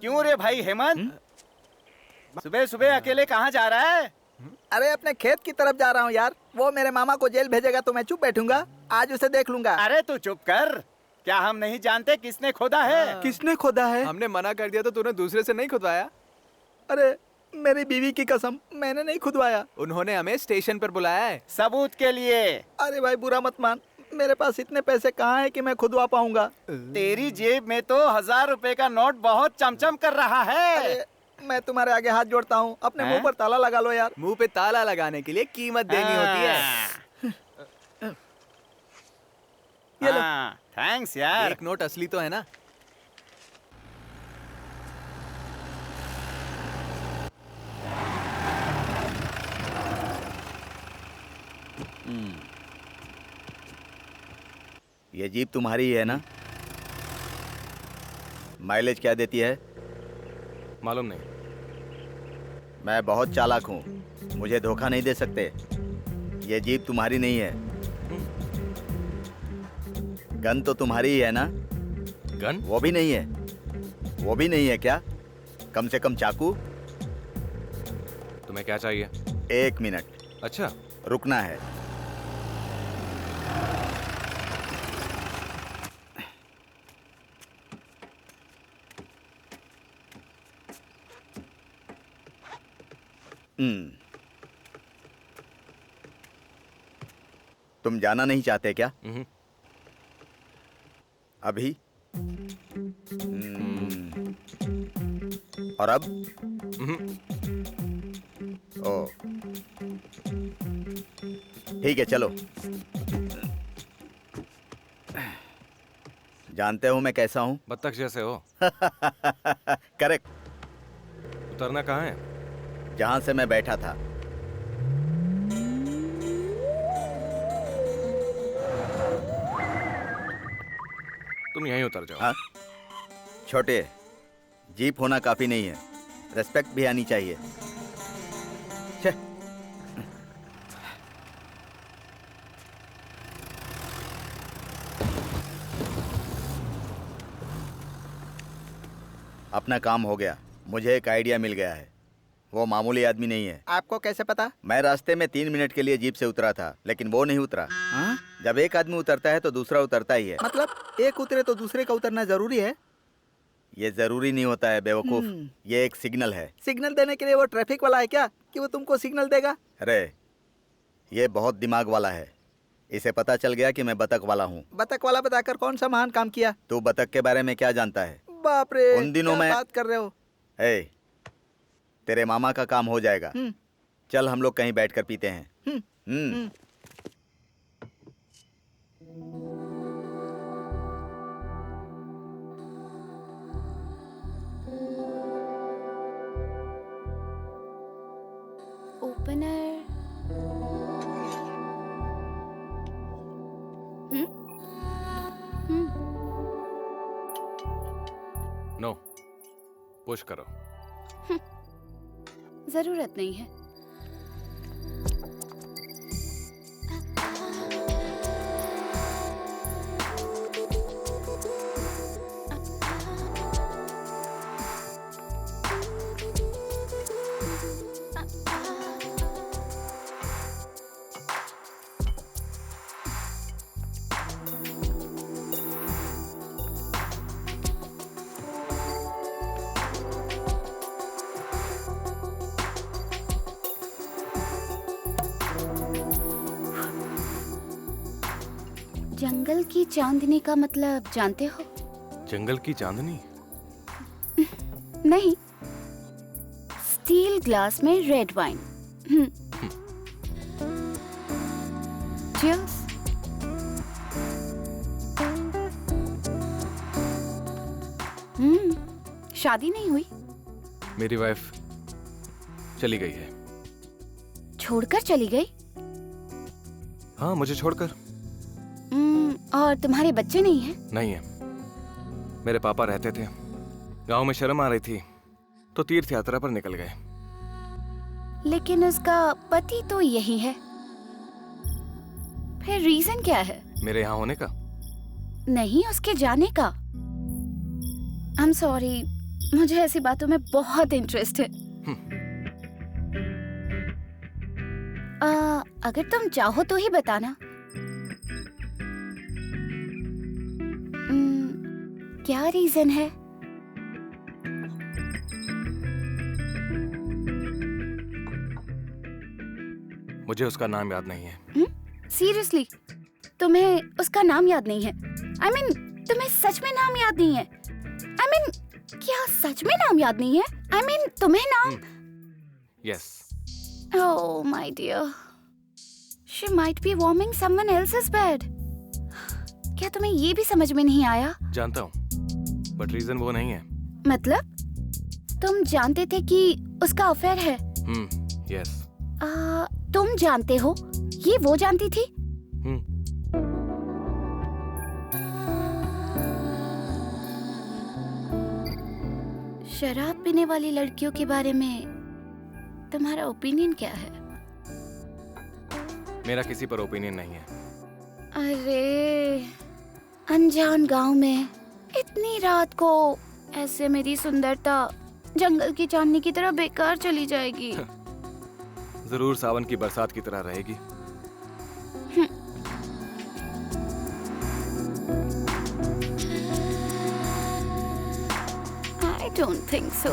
क्यों रे भाई हेमंत, सुबह सुबह अकेले कहाँ जा रहा है? अरे अपने खेत की तरफ जा रहा हूँ यार। वो मेरे मामा को जेल भेजेगा तो मैं चुप बैठूंगा, आज उसे देख लूंगा। अरे तू चुप कर। क्या हम नहीं जानते किसने खोदा है? किसने खोदा है? हमने मना कर दिया तो तूने दूसरे से नहीं खुदवाया? अरे मेरी बीवी की कसम, मैंने नहीं खुदवाया। उन्होंने हमें स्टेशन पर बुलाया है। सबूत के लिए। अरे भाई बुरा मत मान, मेरे पास इतने पैसे कहाँ हैं कि मैं खुदवा पाऊंगा। तेरी जेब में तो 1000 रुपए का नोट बहुत चमचम कर रहा है। अरे, मैं तुम्हारे आगे हाथ जोड़ता हूँ, अपने मुंह पर ताला लगा लो यार। मुंह पे ताला लगाने के लिए कीमत देनी होती है। ये लो। थैंक्स यार। एक नोट असली तो है ना? ये जीप तुम्हारी ही है ना? माइलेज क्या देती है? मालूम नहीं। मैं बहुत चालाक हूँ, मुझे धोखा नहीं दे सकते। ये जीप तुम्हारी नहीं है। गन तो तुम्हारी ही है ना? गन? वो भी नहीं है। वो भी नहीं है क्या? कम से कम चाकू? तुम्हें क्या चाहिए? 1 मिनट। अच्छा, रुकना है। तुम जाना नहीं चाहते क्या? अभी? और अब? ओ, ठीक है, चलो। जानते हो मैं कैसा हूं? बत्तख जैसे हो। करेक्ट। उतरना कहाँ है? जहां से मैं बैठा था। तुम यहीं उतर जाओ। हाँ? छोटे, जीप होना काफी नहीं है, रेस्पेक्ट भी आनी चाहिए। अपना काम हो गया, मुझे एक आइडिया मिल गया है। वो मामूली आदमी नहीं है। आपको कैसे पता? मैं रास्ते में 3 मिनट के लिए जीप से उतरा था, लेकिन वो नहीं उतरा। हाँ? जब एक आदमी उतरता है तो दूसरा उतरता ही है। मतलब एक उतरे तो दूसरे का उतरना जरूरी है? ये जरूरी नहीं होता है बेवकूफ, ये एक सिग्नल है। सिग्नल देने के लिए वो ट्रैफिक वाला है क्या कि वो तुमको सिग्नल देगा? अरे, ये बहुत दिमाग वाला है। इसे पता चल गया कि मैं बतख वाला हूँ। बतख वाला बताकर कौन सा महान काम किया? तू बतख के बारे में क्या जानता है? बाप रे, उन दिनों क्या में बात कर रहे हो? ए, तेरे मामा का काम हो जाएगा। चल हम लोग कहीं बैठकर पीते हैं। ओपनर। नो, पुश करो। जरूरत नहीं है। जंगल की चांदनी का मतलब जानते हो? जंगल की चांदनी? नहीं, स्टील ग्लास में रेड वाइन। Cheers। शादी नहीं हुई? मेरी वाइफ चली गई है। छोड़कर चली गई? हाँ, मुझे छोड़कर। और तुम्हारे बच्चे नहीं हैं? नहीं है। मेरे पापा रहते थे, गांव में शर्म आ रही थी तो तीर्थ यात्रा पर निकल गए। लेकिन उसका पति तो यही है, फिर रीजन क्या है? मेरे यहाँ होने का? नहीं, उसके जाने का। I'm sorry, मुझे ऐसी बातों में बहुत इंटरेस्ट है। अगर तुम चाहो तो ही बताना। क्या रीजन है? मुझे उसका नाम याद नहीं है। सीरियसली तुम्हें उसका नाम याद नहीं है? आई मीन तुम्हें सच में नाम याद नहीं है? आई मीन क्या सच में नाम याद नहीं है? आई मीन तुम्हें नाम? Yes. Oh my dear, she might be warming someone else's bed. क्या तुम्हें ये भी समझ में नहीं आया? जानता हूँ, बट रीजन वो नहीं है। मतलब तुम जानते थे कि उसका अफेयर है? यस। तुम जानते हो, ये वो जानती थी? शराब पीने वाली लड़कियों के बारे में तुम्हारा ओपिनियन क्या है? मेरा किसी पर ओपिनियन नहीं है। अरे अनजान गांव में इतनी रात को ऐसे मेरी सुंदरता जंगल की चांदनी की तरह बेकार चली जाएगी। जरूर सावन की बरसात की तरह रहेगी। I don't think so.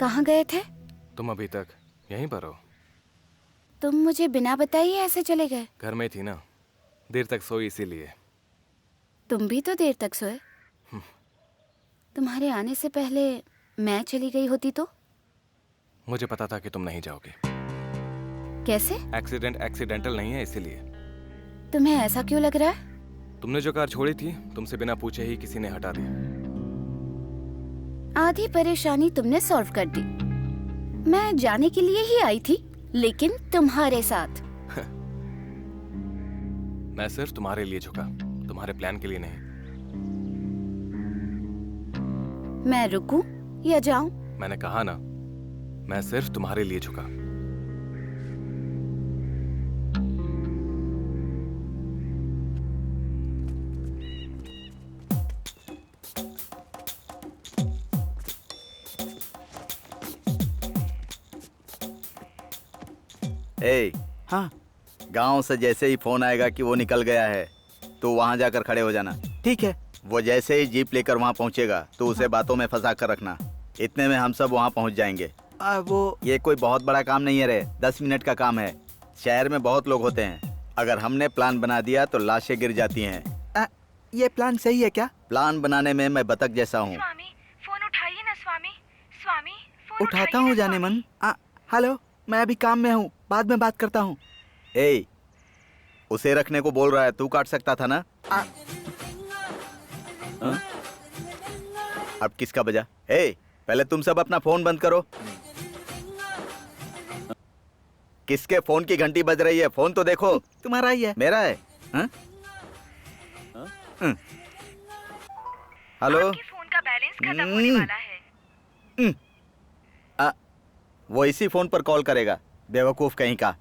कहाँ गए थे? तुम अभी तक यहीं पर हो? तुम मुझे बिना बताए ऐसे चले गए? घर में थी ना, देर तक सोई इसीलिए। तुम भी तो देर तक सोए। तुम्हारे आने से पहले मैं चली गई होती तो? मुझे पता था कि तुम नहीं जाओगे। कैसे? एक्सीडेंट एक्सीडेंटल नहीं है इसीलिए। तुम्हें ऐसा क्यों लग रहा है? तुमने जो कार छोड़ी थी, तुमसे बिना पूछे ही किसी ने हटा दी। आधी परेशानी तुमने सॉल्व कर दी। मैं जाने के लिए ही आई थी, लेकिन तुम्हारे साथ। मैं सिर्फ तुम्हारे लिए झुका, तुम्हारे प्लान के लिए नहीं। मैं रुकूं या जाऊं? मैंने कहा ना, मैं सिर्फ तुम्हारे लिए झुका। हाँ, गांव से जैसे ही फोन आएगा कि वो निकल गया है तो वहां जाकर खड़े हो जाना। ठीक है। वो जैसे ही जीप लेकर वहां पहुंचेगा तो उसे बातों में फंसा कर रखना। इतने में हम सब वहां पहुंच जाएंगे। वो ये कोई बहुत बड़ा काम नहीं है रे, 10 मिनट का काम है। शहर में बहुत लोग होते हैं, अगर हमने प्लान बना दिया तो लाशें गिर जाती हैं। ये प्लान सही है क्या? प्लान बनाने में मैं बतख जैसा हूँ। स्वामी फोन उठाइए ना स्वामी। स्वामी फोन उठाता हूँ जाने मन। हेलो, मैं अभी काम में हूँ, बाद में बात करता हूँ। उसे रखने को बोल रहा है, तू काट सकता था ना? अब किसका बजा? पहले तुम सब अपना फोन बंद करो। किसके फोन की घंटी बज रही है? फोन तो देखो। तुम्हारा ही है। मेरा है। हेलो, फोन का बैलेंस खत्म होने वाला है। वो इसी फोन पर कॉल करेगा, बेवकूफ कहीं का।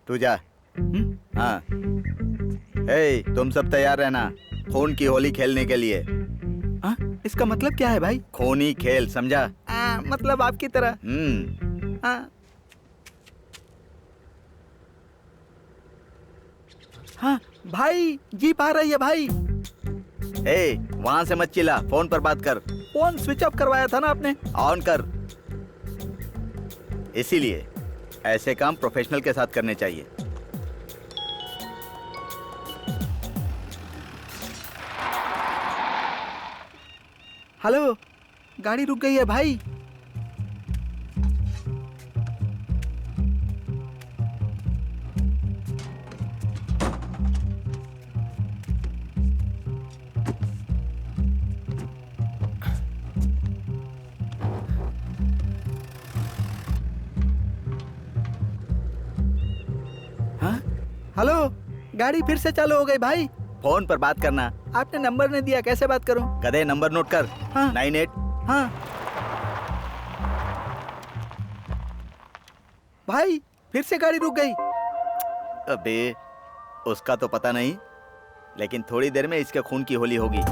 तू जा। हाँ, तुम सब तैयार रहना खून की होली खेलने के लिए। इसका मतलब क्या है भाई? खूनी खेल, समझा? मतलब आपकी तरह। हाँ भाई, जीप आ रही है भाई। वहां से मत चिल्ला, फोन पर बात कर। फोन स्विच ऑफ करवाया था ना आपने? ऑन कर। इसीलिए ऐसे काम प्रोफेशनल के साथ करने चाहिए। हेलो, गाड़ी रुक गई है भाई। हेलो, गाड़ी फिर से चालू हो गई भाई। फोन पर बात करना। आपने नंबर नहीं दिया, कैसे बात करूं? गधे, नंबर नोट कर। हाँ। 98। हाँ भाई, फिर से गाड़ी रुक गई। अबे, उसका तो पता नहीं, लेकिन थोड़ी देर में इसके खून की होली होगी।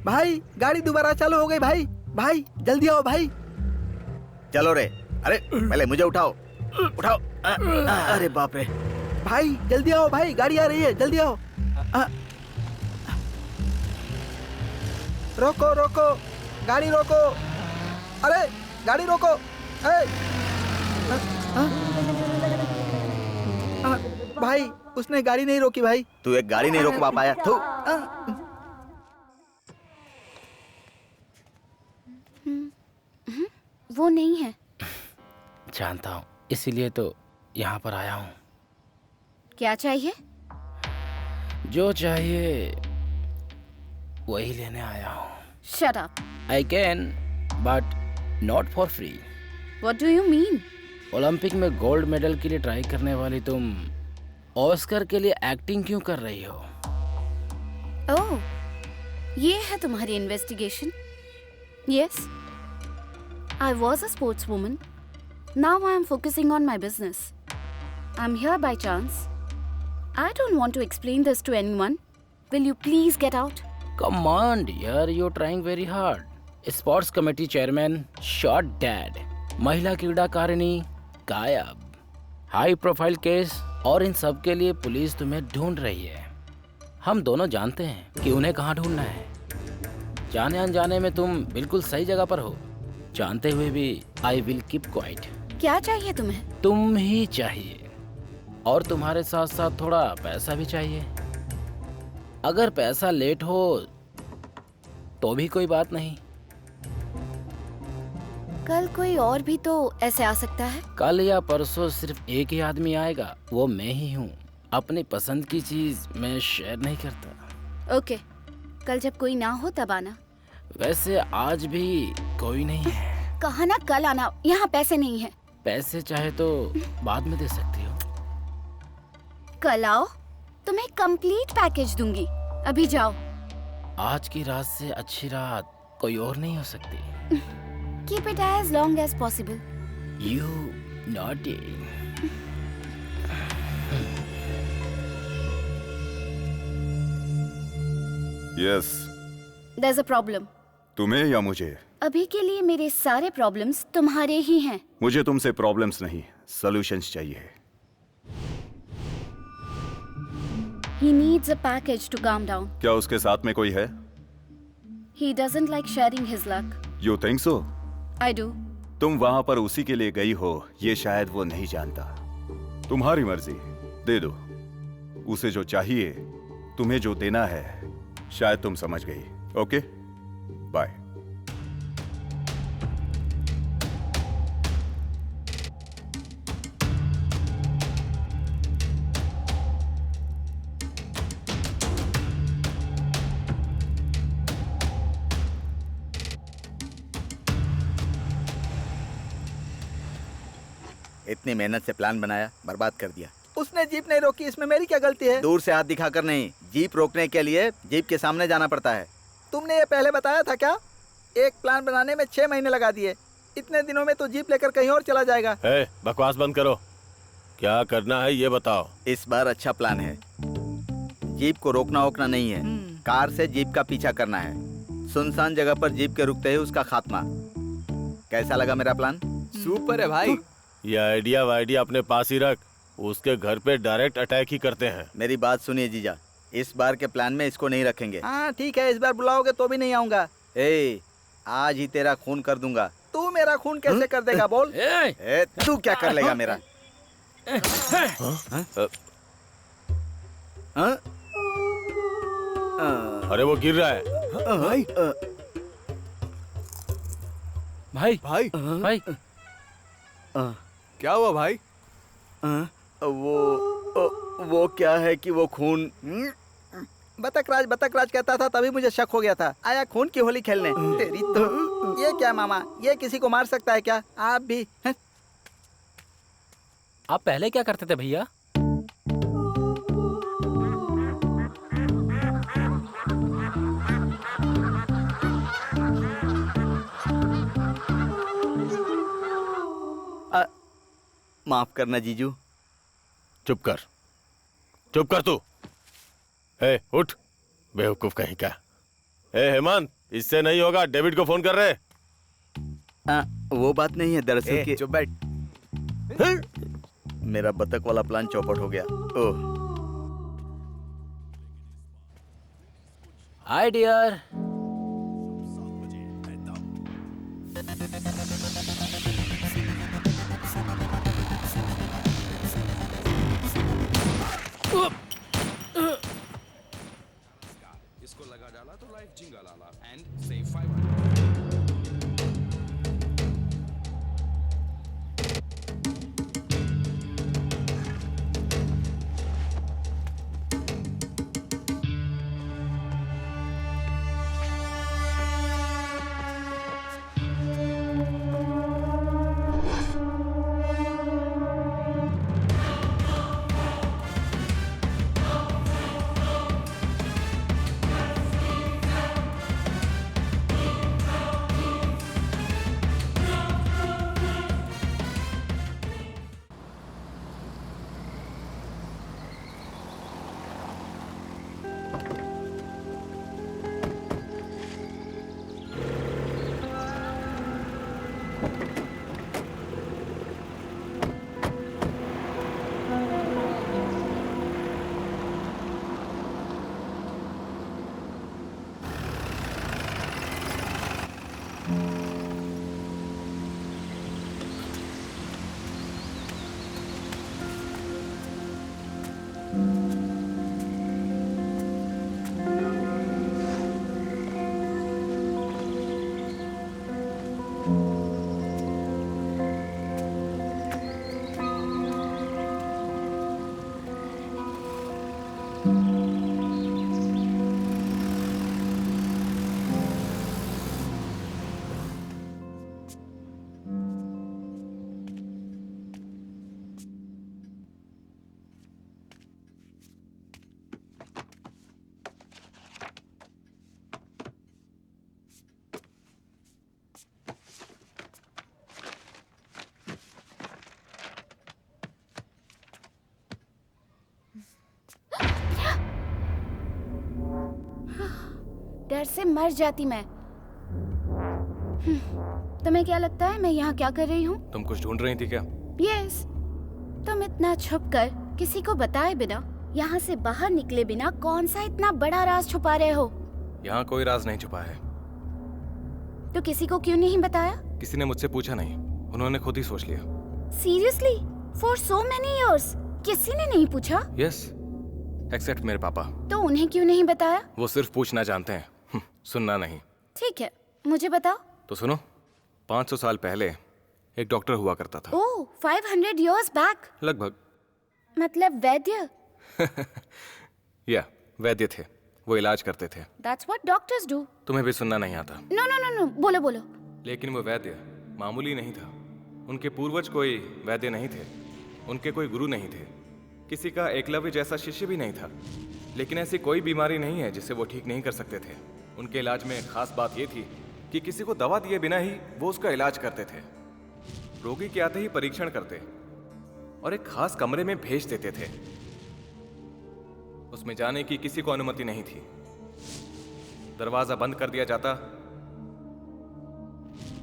भाई, गाड़ी दोबारा चालू हो गई भाई। भाई जल्दी आओ भाई। चलो रे। अरे पहले मुझे उठाओ, उठाओ। अरे बाप रे। भाई जल्दी आओ भाई, गाड़ी आ रही है, जल्दी आओ। रोको रोको, गाड़ी रोको। अरे गाड़ी रोको। भाई उसने गाड़ी नहीं रोकी भाई। तू एक गाड़ी नहीं रोक पाया। थू। वो नहीं है। जानता हूँ, इसीलिए तो यहाँ पर आया हूँ। क्या चाहिए? जो चाहिए वही लेने आया हूँ। Shut up. I can, but not for free. What do you mean? Olympic में गोल्ड मेडल के लिए ट्राई करने वाली तुम ऑस्कर के लिए एक्टिंग क्यों कर रही हो? ओह, ये है तुम्हारी investigation? Yes. I was a sportswoman. Now I am focusing on my business. I'm here by chance. I don't want to explain this to anyone. Will you please get out? Come on, dear, you're trying very hard. Sports committee chairman shot dead. महिला क्रीड़ाकारिणी गायब. High profile case, और इन सब के लिए police तुम्हें ढूंढ रही है. हम दोनों जानते हैं कि उन्हें कहाँ ढूंढना है. जाने अनजाने में तुम बिल्कुल सही जगह पर हो. जानते हुए भी आई विल कीप क्वाइट. क्या चाहिए तुम्हें? तुम ही चाहिए, और तुम्हारे साथ साथ थोड़ा पैसा भी चाहिए. अगर पैसा लेट हो तो भी कोई बात नहीं. कल कोई और भी तो ऐसे आ सकता है. कल या परसों सिर्फ एक ही आदमी आएगा, वो मैं ही हूँ. अपनी पसंद की चीज मैं शेयर नहीं करता. ओके, कल जब कोई ना हो तब आना. वैसे आज भी कोई नहीं है. कहा ना कल आना. यहाँ पैसे नहीं है. पैसे चाहे तो बाद में दे सकती हो. कल आओ, तुम्हें कंप्लीट पैकेज दूंगी. अभी जाओ. आज की रात से अच्छी रात कोई और नहीं हो सकती. Keep it as long as possible. You naughty. Yes. There's a problem. तुम्हें या मुझे? अभी के लिए मेरे सारे प्रॉब्लम्स तुम्हारे ही हैं. मुझे तुमसे प्रॉब्लम्स नहीं, सॉल्यूशंस चाहिए. He needs a package to calm down. क्या उसके साथ में कोई है? He doesn't like sharing his luck. You think so? I do. तुम वहां पर उसी के लिए गई हो, ये शायद वो नहीं जानता. तुम्हारी मर्जी, दे दो उसे जो चाहिए. तुम्हें जो देना है शायद तुम समझ गई. Okay, bye. इतनी मेहनत से प्लान बनाया, बर्बाद कर दिया. उसने जीप नहीं रोकी, इसमें मेरी क्या गलती है? दूर से हाथ दिखाकर नहीं, जीप रोकने के लिए जीप के सामने जाना पड़ता है. तुमने ये पहले बताया था क्या? एक प्लान बनाने में 6 महीने लगा दिए. इतने दिनों में तो जीप लेकर कहीं और चला जाएगा. बकवास बंद करो. क्या करना है ये बताओ. इस बार अच्छा प्लान है. जीप को रोकना वोकना नहीं है, कार से जीप का पीछा करना है. सुनसान जगह पर जीप के रुकते ही उसका खात्मा. कैसा लगा मेरा प्लान? सुपर है भाई. ये आइडिया वाइडिया अपने पास ही रख. उसके घर पे डायरेक्ट अटैक ही करते हैं. मेरी बात सुनिए जीजा, इस बार के प्लान में इसको नहीं रखेंगे. हाँ ठीक है, इस बार बुलाओगे तो भी नहीं आऊंगा. आज ही तेरा खून कर दूंगा. तू मेरा खून कैसे कर देगा बोल? तू क्या कर लेगा मेरा? अरे वो गिर रहा है. भाई भाई भाई भाई क्या हुआ भाई? वो क्या है कि वो खून बतकराज कहता था, तभी मुझे शक हो गया था। आया खून की होली खेलने। तेरी तो ये क्या मामा, ये किसी को मार सकता है क्या? आप भी हैं? आप पहले क्या करते थे भैया? माफ करना जीजू। चुप कर तू। ए, उठ बेवकूफ कहीं का। ए हेमंत, इससे नहीं होगा, डेविड को फोन कर रहे। वो बात नहीं है दरअसल कि चुप बैठ। मेरा बतख वाला प्लान चौपट हो गया। ओह हाय डियर। इसको लगा डाला तो लाइफ जिंगा लाला एंड सेव 500। डर से मर जाती मैं। तुम्हें क्या लगता है मैं यहाँ क्या कर रही हूँ? तुम कुछ ढूंढ रही थी क्या? यस। तुम इतना छुप कर किसी को बताए बिना, यहाँ से बाहर निकले बिना कौन सा इतना बड़ा राज छुपा रहे हो? यहाँ कोई राज नहीं छुपा है। तो किसी को क्यों नहीं बताया? किसी ने मुझसे पूछा नहीं, उन्होंने खुद ही सोच लिया। Seriously? For so many years किसी ने नहीं पूछा? यस, एक्सेप्ट मेरे पापा। तो उन्हें क्यों नहीं बताया? वो सिर्फ पूछना जानते हैं, सुनना नहीं। ठीक है, मुझे बताओ। तो सुनो, 500 साल पहले एक डॉक्टर हुआ करता था। ओह, 500 years back? लगभग। मतलब वैद्य? या वैद्य थे, वो इलाज करते थे। That's what doctors do. तुम्हें भी सुनना नहीं आता। No, बोलो बोलो। लेकिन वो वैद्य मामूली नहीं था। उनके पूर्वज कोई वैद्य नहीं थे, उनके कोई गुरु नहीं थे, किसी का एकलव्य जैसा शिष्य भी नहीं था। लेकिन ऐसी कोई बीमारी नहीं है जिसे वो ठीक नहीं कर सकते थे। उनके इलाज में खास बात ये थी कि किसी को दवा दिए बिना ही वो उसका इलाज करते थे। रोगी के आते ही परीक्षण करते और एक खास कमरे में भेज देते थे। उसमें जाने की किसी को अनुमति नहीं थी। दरवाजा बंद कर दिया जाता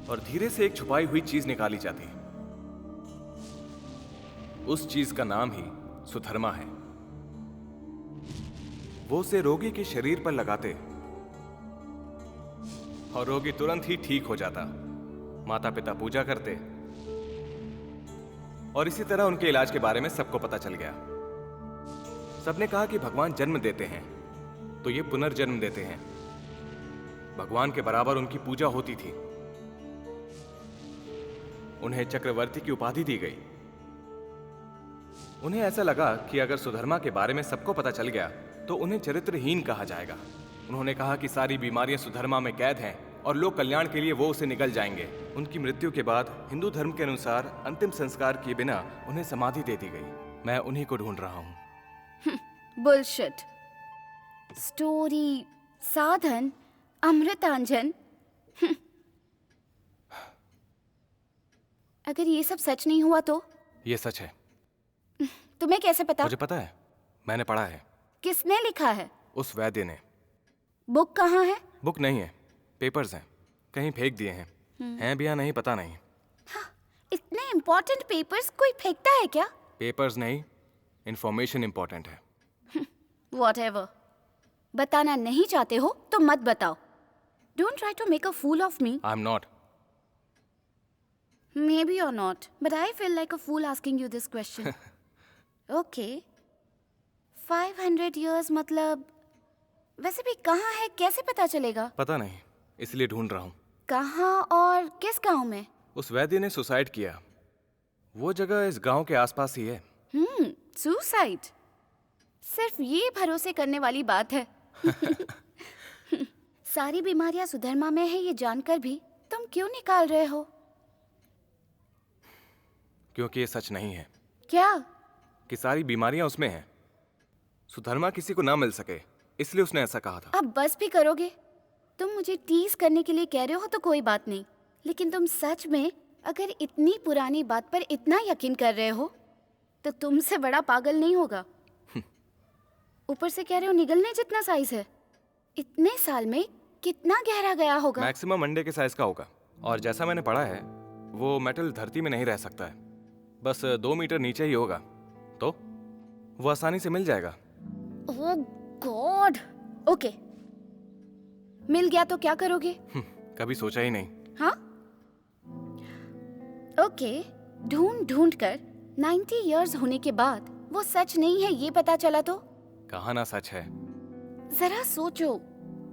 और धीरे से एक छुपाई हुई चीज निकाली जाती। उस चीज का नाम ही सुधर्मा है। वो उसे रोगी के शरीर पर लगाते और रोगी तुरंत ही ठीक हो जाता। माता पिता पूजा करते और इसी तरह उनके इलाज के बारे में सबको पता चल गया। सबने कहा कि भगवान जन्म देते हैं तो ये पुनर्जन्म देते हैं। भगवान के बराबर उनकी पूजा होती थी। उन्हें चक्रवर्ती की उपाधि दी गई। उन्हें ऐसा लगा कि अगर सुधर्मा के बारे में सबको पता चल गया तो उन्हें चरित्रहीन कहा जाएगा। उन्होंने कहा कि सारी बीमारियां सुधर्मा में कैद हैं और लोक कल्याण के लिए वो उसे निगल जाएंगे। उनकी मृत्यु के बाद हिंदू धर्म के अनुसार अंतिम संस्कार किए बिना उन्हें समाधि दे दी गई। मैं उन्हीं को ढूंढ रहा हूँ। बुलशिट। स्टोरी, साधन, अमृतांजन। अगर ये सब सच नहीं हुआ तो? ये सच है। तुम्हें कैसे पता? मुझे पता है, मैंने पढ़ा है। किसने लिखा है? उस वैद्य ने। बुक कहाँ है? बुक नहीं है, पेपर्स हैं, कहीं फेंक दिए हैं। हैं भी या नहीं पता नहीं। इतने इम्पोर्टेंट पेपर्स कोई फेंकता है क्या? पेपर्स नहीं, इंफॉर्मेशन इंपॉर्टेंट है। Whatever. बताना नहीं चाहते हो तो मत बताओ। Don't try to make a fool of me. I'm not. Maybe you're not, but I feel like a fool asking you this question. Okay. 500 years मतलब वैसे भी कहाँ है, कैसे पता चलेगा? पता नहीं, इसलिए ढूंढ रहा हूँ। कहाँ और किस गांव में? उस वैद्य ने सुसाइड किया। वो जगह इस गांव के आसपास ही है। सुसाइड। सिर्फ ये भरोसे करने वाली बात है। सारी बीमारियां सुधर्मा में है ये जानकर भी तुम क्यों निकाल रहे हो? क्योंकि ये सच नहीं है। क्या? कि सारी बीमारियां उसमें हैं। सुधर्मा किसी को ना मिल सके, इसलिए उसने ऐसा कहा था। अब बस भी करोगे? तुम मुझे टीज करने के लिए कह रहे हो तो कोई बात नहीं, लेकिन तुम सच में अगर इतनी पुरानी बात पर इतना यकीन कर रहे हो तो तुमसे बड़ा पागल नहीं होगा। ऊपर से कह रहे हो निगलने जितना साइज है। इतने साल में कितना गहरा गया होगा? मैक्सिमम अंडे के साइज का होगा। और जैसा मैंने पढ़ा है, वो मेटल धरती में नहीं रह सकता है, बस 2 मीटर नीचे ही होगा, तो वो आसानी से मिल जाएगा। ओह गॉड। ओके, मिल गया तो क्या करोगे? कभी सोचा ही नहीं। हाँ? ओके, ढूंढ ढूंढ कर 90 इयर्स होने के बाद वो सच नहीं है ये पता चला तो? कहा ना सच है। जरा सोचो,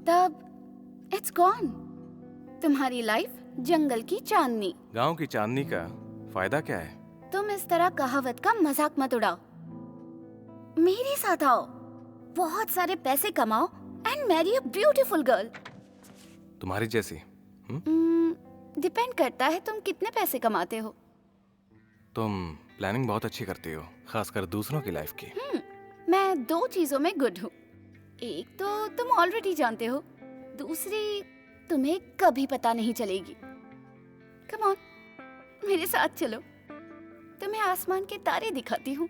तब इट्स गॉन। तुम्हारी लाइफ जंगल की चांदनी। गांव की चांदनी का फायदा क्या है? तुम इस तरह कहावत का मजाक मत उड़ाओ। मेरे साथ आओ, बहुत सारे पैसे कमाओ and marry a beautiful girl. तुम्हारी जैसी? डिपेंड करता है तुम कितने पैसे कमाते हो। तुम प्लानिंग बहुत अच्छी करती हो, खासकर दूसरों की लाइफ की। मैं 2 चीजों में गुड हूँ। एक तो तुम ऑलरेडी जानते हो, दूसरी तुम्हें कभी पता नहीं चलेगी। कम ऑन, मेरे साथ चलो, तुम्हें आसमान के तारे दिखाती हूँ।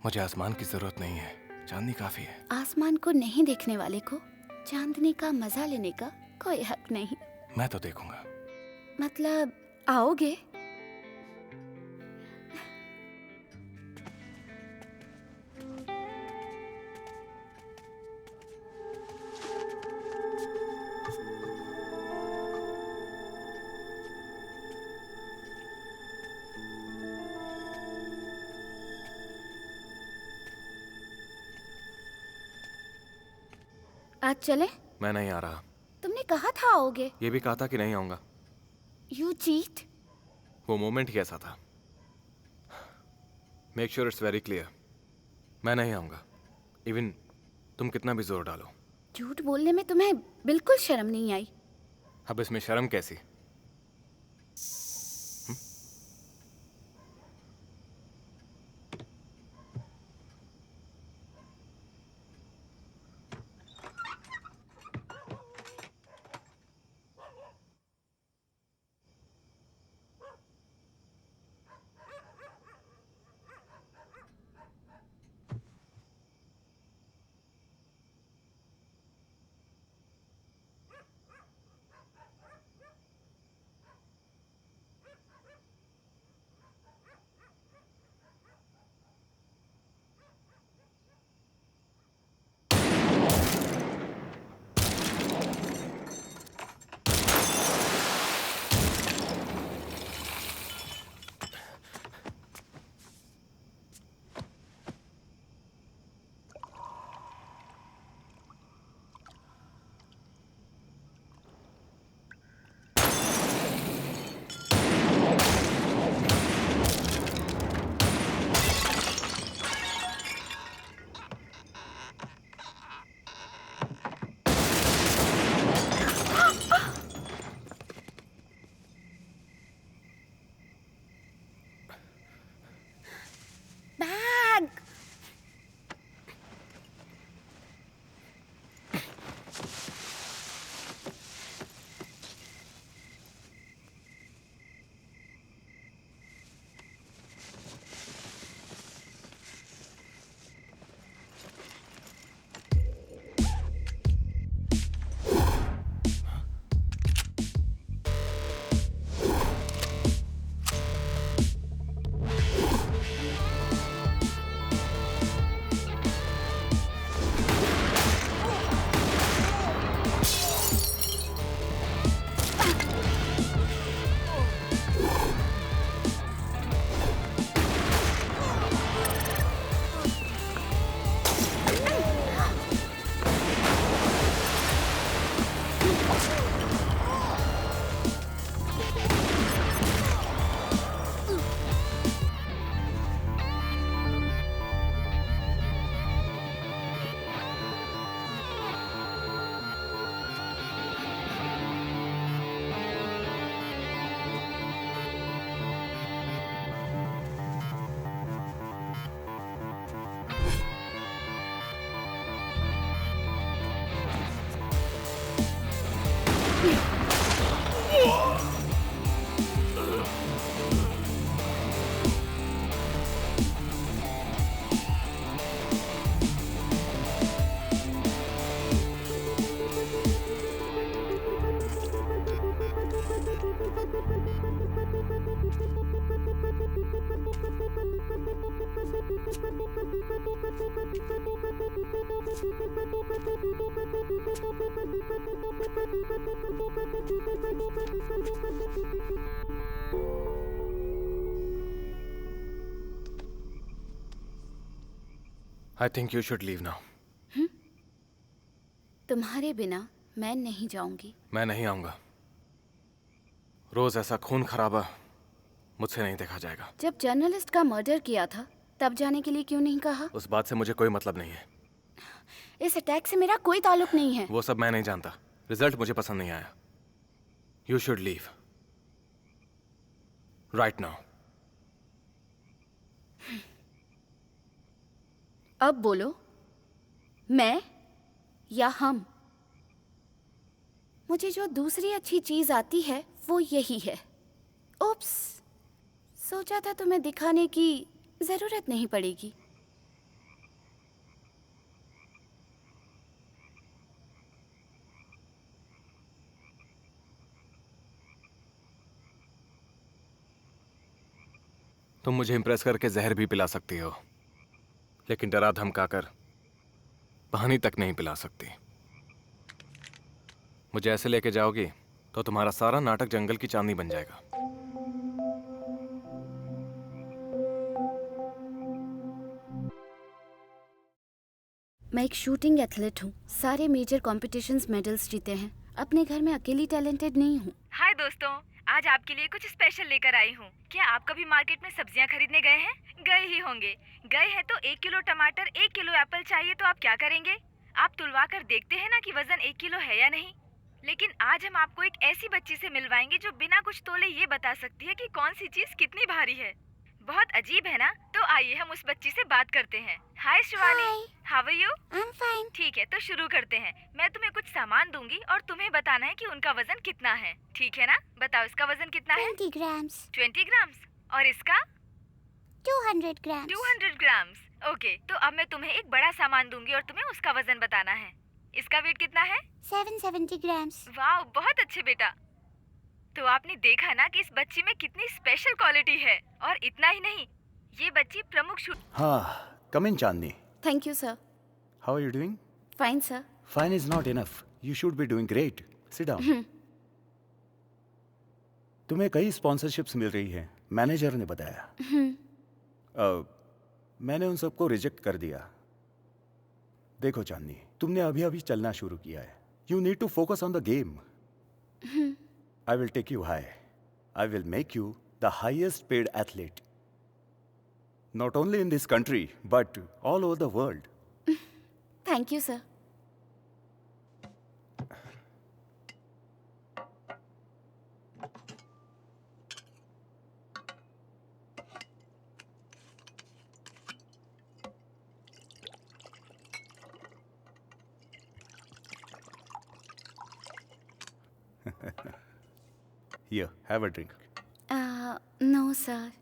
मुझे आसमान की जरूरत नहीं है, चांदनी काफी है। आसमान को नहीं देखने वाले को चांदनी का मजा लेने का कोई हक नहीं। मैं तो देखूंगा। मतलब आओगे? आज चले? मैं नहीं आ रहा। तुमने कहा था आओगे। ये भी कहा था कि नहीं आऊंगा। You cheat? वो मोमेंट ही ऐसा था। Make sure it's very clear, मैं नहीं आऊंगा, इवन तुम कितना भी जोर डालो। झूठ बोलने में तुम्हें बिल्कुल शर्म नहीं आई? अब इसमें शर्म कैसी? I think you should leave now. तुम्हारे बिना मैं नहीं जाऊंगी। मैं नहीं आऊंगा। रोज ऐसा खून खराबा मुझसे नहीं देखा जाएगा। जब जर्नलिस्ट का मर्डर किया था तब जाने के लिए क्यों नहीं कहा? उस बात से मुझे कोई मतलब नहीं है। इस अटैक से मेरा कोई ताल्लुक नहीं है। वो सब मैं नहीं जानता। रिजल्ट मुझे पसंद नहीं आया। You should leave right now. अब बोलो, मैं या हम? मुझे जो दूसरी अच्छी चीज आती है वो यही है। ओप्स, सोचा था तुम्हें दिखाने की जरूरत नहीं पड़ेगी। तुम मुझे इम्प्रेस करके जहर भी पिला सकती हो, लेकिन डरा धमकाकर पानी तक नहीं पिला सकती। मुझे ऐसे लेके जाओगी तो तुम्हारा सारा नाटक जंगल की चांदनी बन जाएगा। मैं एक शूटिंग एथलीट हूँ। सारे मेजर कॉम्पिटिशन्स मेडल्स जीते हैं। अपने घर में अकेली टैलेंटेड नहीं हूँ। हाय दोस्तों, आज आपके लिए कुछ स्पेशल लेकर आई हूँ। क्या आप कभी मार्केट में सब्जियाँ खरीदने गए हैं? गए ही होंगे। गए हैं तो 1 किलो टमाटर, 1 किलो एप्पल चाहिए तो आप क्या करेंगे? आप तुलवा कर देखते हैं ना कि वजन 1 किलो है या नहीं। लेकिन आज हम आपको एक ऐसी बच्ची से मिलवाएंगे जो बिना कुछ तोले ये बता सकती है कि कौन सी चीज कितनी भारी है। बहुत अजीब है ना? तो आइए हम उस बच्ची से बात करते हैं। Hi Shivani, how are you? I am fine. ठीक है, तो शुरू करते हैं। मैं तुम्हें कुछ सामान दूंगी और तुम्हें बताना है कि उनका वजन कितना है। ठीक है ना? बताओ इसका वजन कितना है? 20 ग्राम्स। 20 ग्राम्स। और इसका? 200 ग्राम्स। 200 ग्राम्स। ओके, तो अब मैं तुम्हें एक बड़ा सामान दूंगी और तुम्हें उसका वजन बताना है। इसका वेट कितना है? 770 ग्राम्स। वाह, बहुत अच्छे बेटा। तो आपने देखा ना कि इस बच्ची में कितनी स्पेशल क्वालिटी है। और इतना ही नहीं, ये बच्ची प्रमुख शूट। हाँ, come in Chandni. Thank you sir. How are you doing? Fine sir. Fine is not enough, you should be doing great. Sit down. तुम्हें कई स्पॉन्सरशिप्स मिल रही हैं, मैनेजर ने बताया। मैंने उन सबको रिजेक्ट कर दिया। देखो चांदनी, तुमने अभी अभी चलना शुरू किया है। You need to focus on the game. I will take you high. I will make you the highest paid athlete. Not only in this country, but all over the world. Thank you sir. Here, have a drink. No sir.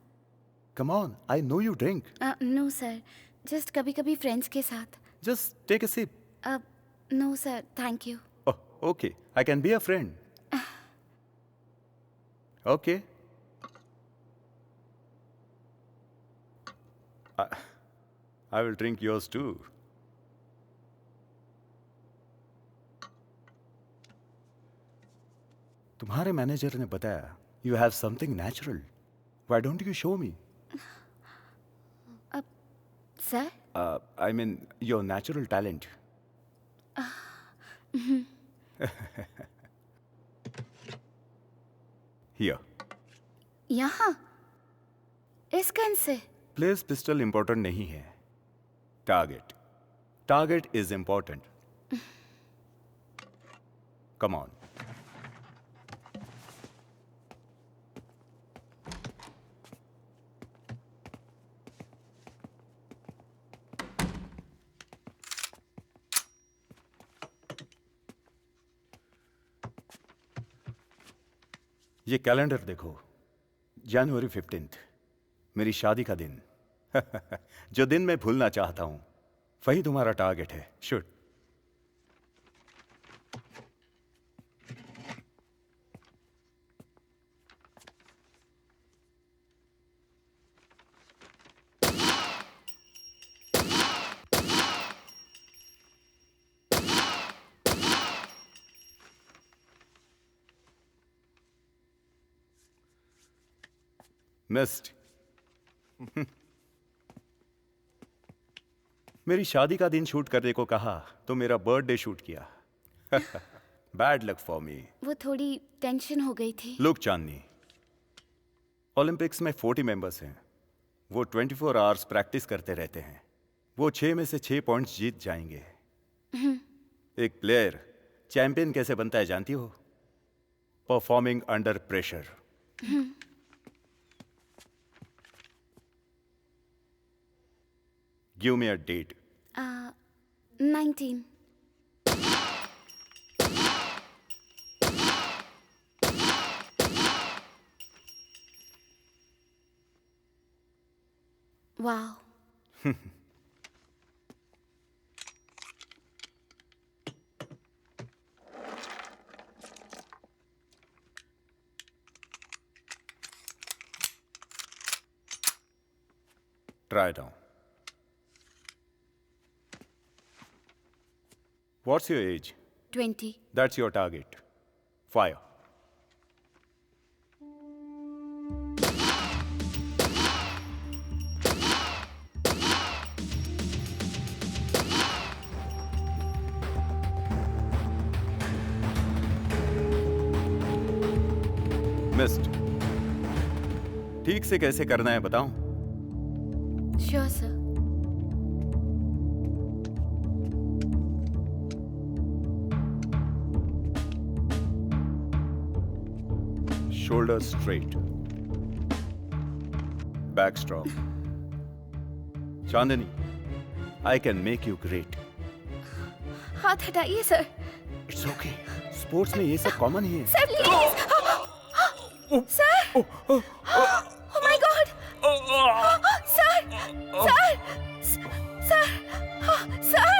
Come on, I know you drink. No sir, just कभी कभी friends के साथ। Just take a sip. No sir, thank you. Oh, okay, I can be a friend. Okay. I will drink yours too. तुम्हारे manager ने बताया you have something natural. Why don't you show me? Sir? I mean your natural talent. Here. यहाँ? इस gun से? Place pistol important नहीं है. Target. Target is important. Come on. ये calendar देखो, जनवरी 15, मेरी शादी का दिन। जो दिन मैं भूलना चाहता हूं, वही तुम्हारा टारगेट है। शुड। मिस्ड। मेरी शादी का दिन शूट करने को कहा तो मेरा बर्थडे शूट किया। Bad luck for me. वो थोड़ी टेंशन हो गई थी। लुक चांदनी, ओलंपिक्स में 40 मेंबर्स हैं। वो 24 आवर्स प्रैक्टिस करते रहते हैं। वो 6 में से 6 पॉइंट्स जीत जाएंगे। एक प्लेयर चैंपियन कैसे बनता है जानती हो? Performing under pressure. Give me a date. 19. Wow. Try it on. What's your age? 20. That's your target. Fire. Missed. ठीक से कैसे करना है बताऊं? Sure, sir. Shoulders straight. Back strong. Chandani, I can make you great. हाथ हटाइए sir. It's okay. Sports में ये सब कॉमन ही है। Sir please. Sir. Oh my God. Sir. Sir. Sir.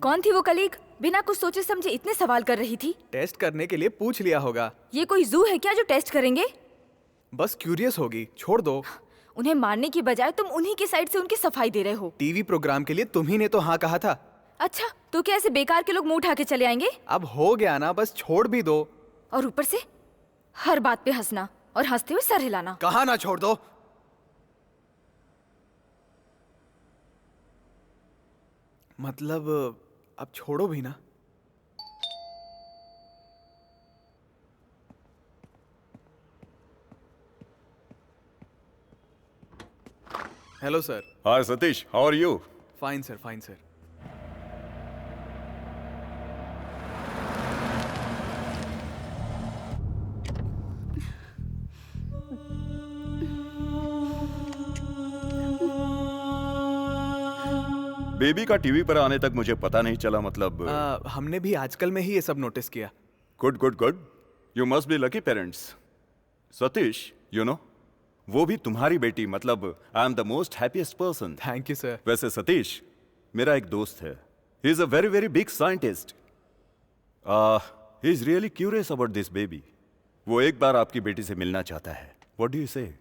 कौन थी वो कलीग? बिना कुछ सोचे समझे इतने सवाल कर रही थी। टेस्ट करने के लिए पूछ लिया होगा। ये कोई जू है क्या जो टेस्ट करेंगे? बस क्यूरियस होगी, छोड़ दो। उन्हें मारने की बजाय तुम उन्हीं की साइड से उनकी सफाई दे रहे हो। टीवी प्रोग्राम के लिए तुम ही ने तो हाँ कहा था। अच्छा, तो क्या ऐसे बेकार के लोग मुंह उठा के चले आएंगे? अब हो गया ना, बस छोड़ भी दो। और ऊपर से हर बात पे हंसना और हंसते हुए सर हिलाना। कहा ना छोड़ दो। मतलब अब छोड़ो भी ना। Hello sir. Hi Satish, how are you? Fine sir, fine sir. Baby का टीवी पर आने तक मुझे पता नहीं चला। मतलब हमने भी आजकल में ही ये सब नोटिस किया। Good good good. You must be lucky parents. Satish, you know, वो भी तुम्हारी बेटी। मतलब I am the most happiest person. Thank you sir. वैसे सतीश, मेरा एक दोस्त है। He is a very very big scientist. He is really curious about this baby. वो एक बार आपकी बेटी से मिलना चाहता है। व्हाट डू यू से?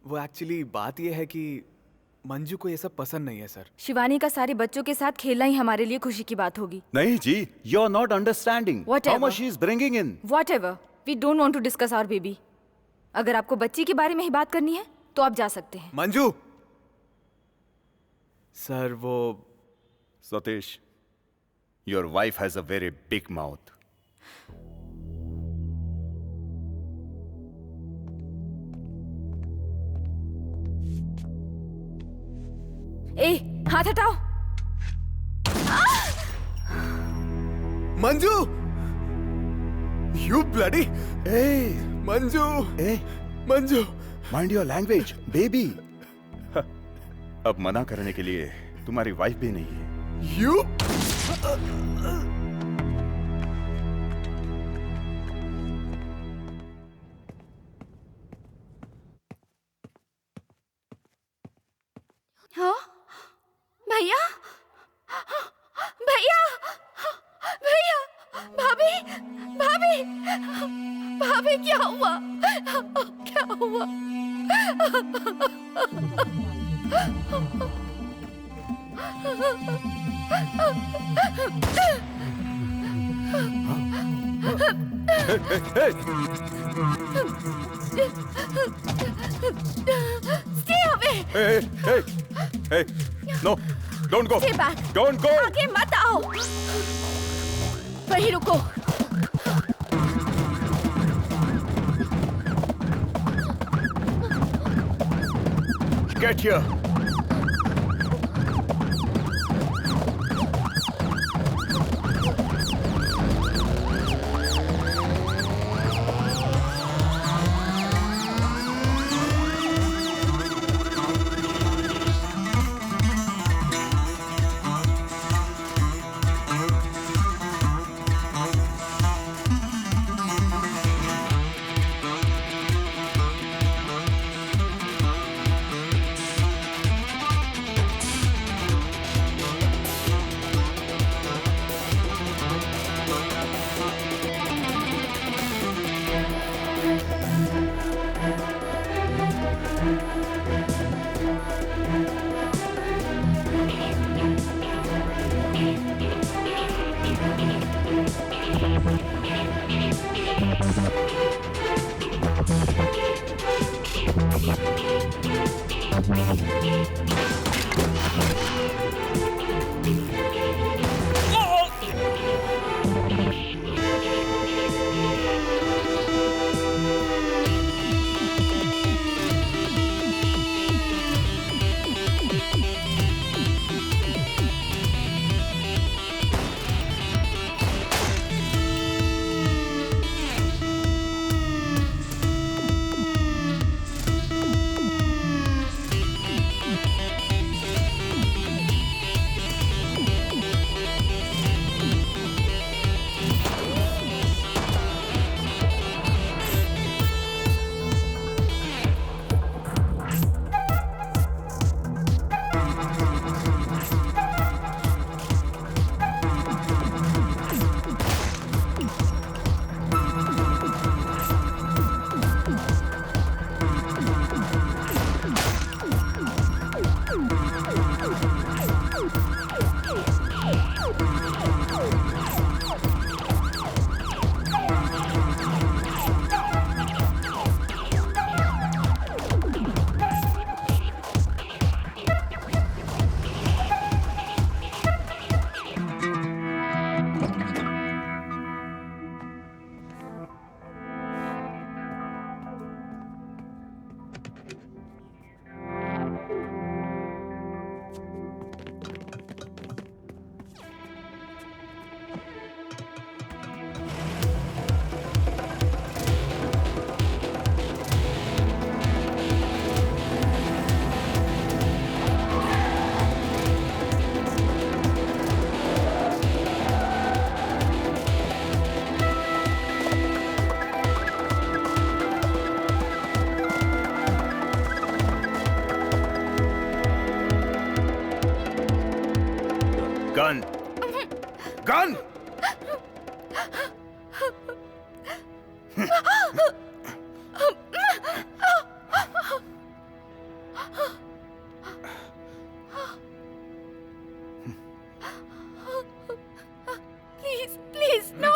वो एक्चुअली बात ये है कि मंजू को ये सब पसंद नहीं है सर। शिवानी का सारे बच्चों के साथ खेलना ही हमारे लिए खुशी की बात होगी। नहीं जी, you are not understanding how much she is bringing in. Whatever, we don't want to discuss our baby. अगर आपको बच्ची के बारे में ही बात करनी है तो आप जा सकते हैं। मंजू। सर वो Satish, your wife has a very big mouth. ए, हाथ हटाओ। Manju, you bloody. ए Manju, Manju. Mind your language baby. अब मना करने के लिए तुम्हारी वाइफ भी नहीं है। यू हाँ भैया, भैया, भैया, भाभी, भाभी, भाभी क्या हुआ? क्या हुआ? Stay away! Hey, no, don't go. Stay back. Don't go. आगे मत आओ। वहीं रुको। Get here. Gun! Gun! Please, please, no!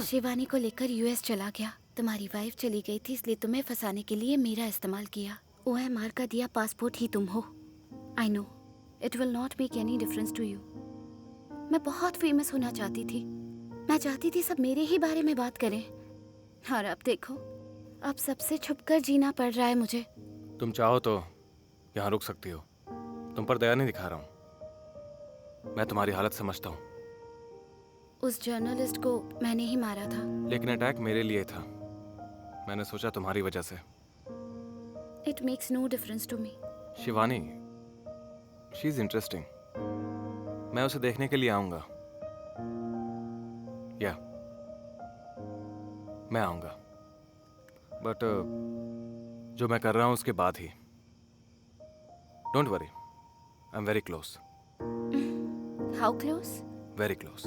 Shivani को लेकर यूएस चला गया। तुम्हारी वाइफ चली गई थी, इसलिए तुम्हें फंसाने के लिए मेरा इस्तेमाल किया। ओएमआर का दिया पासपोर्ट ही तुम हो। I know, it will not make any difference to you. मैं बहुत फेमस होना चाहती थी। मैं चाहती थी सब मेरे ही बारे में बात करें। और अब देखो, अब सबसे छुपकर जीना पड़ रहा है मुझे। तुम चाहो तो यहाँ रुक सकती हो। तुम पर दया नहीं दिखा रहा हूँ। मैं तुम्हारी हालत समझता हूँ। उस जर्नलिस्ट को मैंने ही मारा था। लेकिन अटैक मेरे लिए था। मैंने सोचा तुम्हारी वजह से। It makes no difference to me. Shivani, she is interesting. मैं उसे देखने के लिए आऊंगा। या मैं आऊंगा, बट जो मैं कर रहा हूं उसके बाद ही। Don't worry, I am very close. How close? Very close.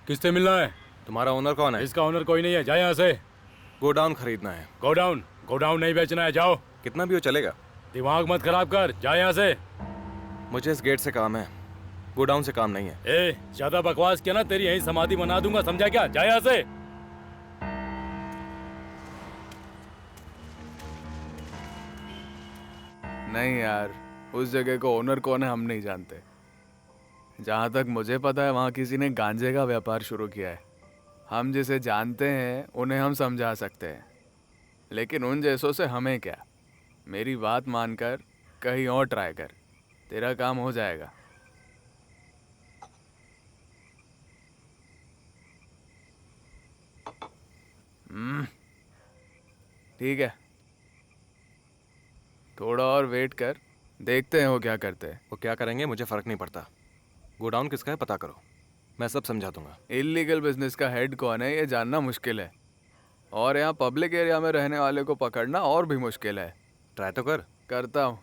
किससे मिलना है? तुम्हारा ओनर कौन है? इसका ओनर कोई नहीं है, जा यहाँ से। गोडाउन खरीदना है। गोडाउन नहीं बेचना है, जाओ। कितना भी हो चलेगा। दिमाग मत खराब कर, जा यहाँ से। मुझे इस गेट से काम है, गोडाउन से काम नहीं है। ज्यादा बकवास किया ना, तेरी यहीं समाधि बना दूंगा, समझा क्या? जा यहाँ से। नहीं यार, उस जगह को ओनर कौन है हम नहीं जानते। जहाँ तक मुझे पता है वहाँ किसी ने गांजे का व्यापार शुरू किया है। हम जिसे जानते हैं उन्हें हम समझा सकते हैं, लेकिन उन जैसों से हमें क्या। मेरी बात मानकर कहीं और ट्राई कर, तेरा काम हो जाएगा। ठीक है, थोड़ा और वेट कर, देखते हैं वो क्या करते हैं। वो क्या करेंगे मुझे फर्क नहीं पड़ता। गोडाउन किसका है पता करो, मैं सब समझा दूंगा। इल्लीगल बिजनेस का हेड कौन है ये जानना मुश्किल है, और यहाँ पब्लिक एरिया में रहने वाले को पकड़ना और भी मुश्किल है। ट्राई तो कर। करता हूँ।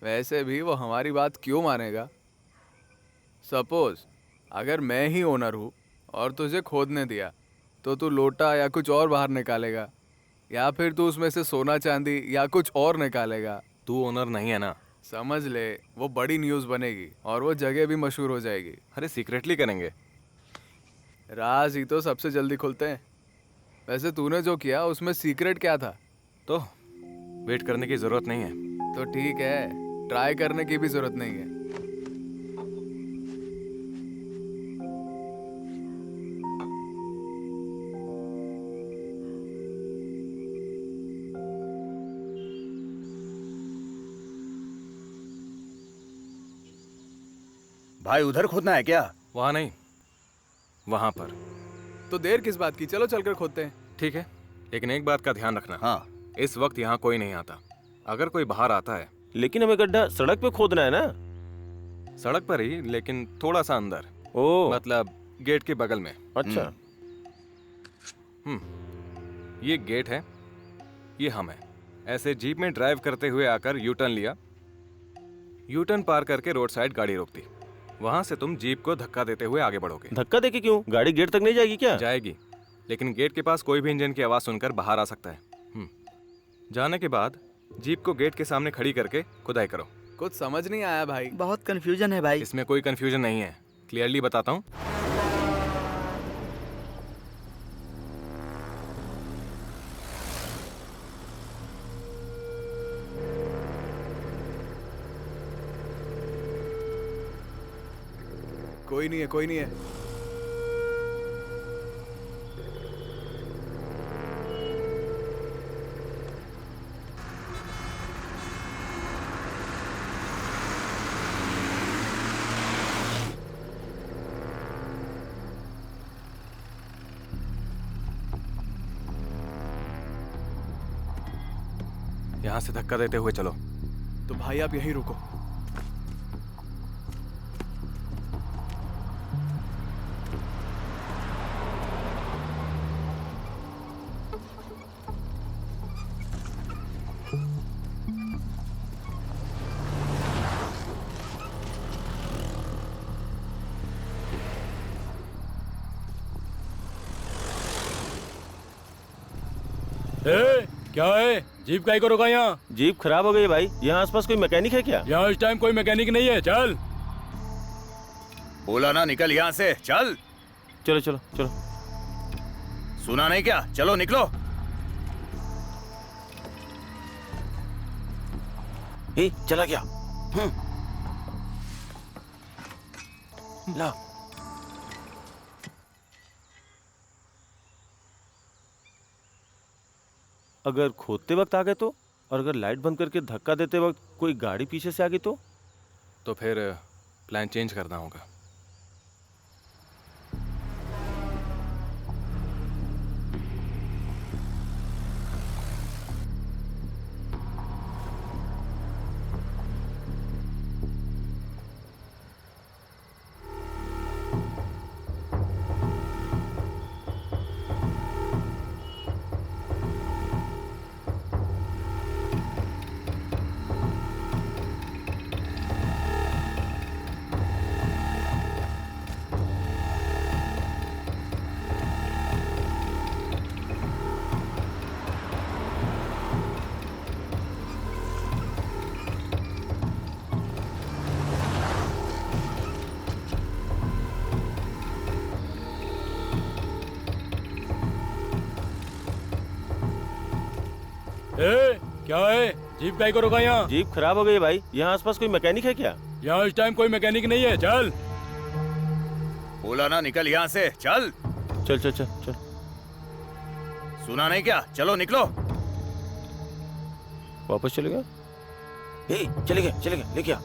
वैसे भी वो हमारी बात क्यों मानेगा? सपोज अगर मैं ही ओनर हूँ और तुझे खोदने दिया तो तू लोटा या कुछ और बाहर निकालेगा, या फिर तू उसमें से सोना चांदी या कुछ और निकालेगा। तू ओनर नहीं है ना। समझ ले, वो बड़ी न्यूज़ बनेगी और वो जगह भी मशहूर हो जाएगी। अरे सीक्रेटली करेंगे। राज ही तो सबसे जल्दी खुलते हैं। वैसे तूने जो किया उसमें सीक्रेट क्या था? तो वेट करने की जरूरत नहीं है। तो ठीक है, ट्राई करने की भी जरूरत नहीं है। भाई उधर खोदना है क्या? वहां नहीं, वहां पर। तो देर किस बात की, चलो चलकर खोदते हैं। ठीक है, लेकिन एक बात का ध्यान रखना। हाँ, इस वक्त यहाँ कोई नहीं आता। अगर कोई बाहर आता है। लेकिन हमें गड्ढा सड़क पे खोदना है ना? सड़क पर ही, लेकिन थोड़ा सा अंदर। मतलब गेट के बगल में। अच्छा। ये गेट है, ये हम है। ऐसे जीप में ड्राइव करते हुए आकर यू टर्न लिया, यू टर्न पार करके रोड साइड गाड़ी रोक दी। वहां से तुम जीप को धक्का देते हुए आगे बढ़ोगे। धक्का देके क्यों? गाड़ी गेट तक नहीं जाएगी क्या? जाएगी, लेकिन गेट के पास कोई भी इंजन की आवाज सुनकर बाहर आ सकता है। जाने के बाद जीप को गेट के सामने खड़ी करके खुदाई करो। कुछ समझ नहीं आया भाई। बहुत कंफ्यूजन है भाई। इसमें कोई कंफ्यूजन नहीं है, क्लियरली बताता हूँ। कोई नहीं है, कोई नहीं है। यहाँ से धक्का देते हुए चलो। तो भाई आप यहीं रुको। क्या है? जीप काहे को रोका यहाँ? जीप खराब हो गई भाई। यहाँ आसपास कोई मैकेनिक है क्या? यहाँ इस टाइम कोई मैकेनिक नहीं है। चल बोला ना निकल यहाँ से, चल। चलो चलो चलो। सुना नहीं क्या? चलो निकलो। चला गया। ला। अगर खोदते वक्त आ गए तो, और अगर लाइट बंद करके धक्का देते वक्त कोई गाड़ी पीछे से आ गई तो? तो फिर प्लान चेंज करना होगा। क्या है? जीप काहे को रोका यहाँ? जीप खराब हो गई है भाई। यहाँ आसपास कोई मैकेनिक है क्या? यहाँ इस टाइम कोई मैकेनिक नहीं है। चल बोला ना निकल यहाँ से। चल चल चल चल चल। सुना नहीं क्या? चलो निकलो। वापस चले गया? चले गया लेके आ।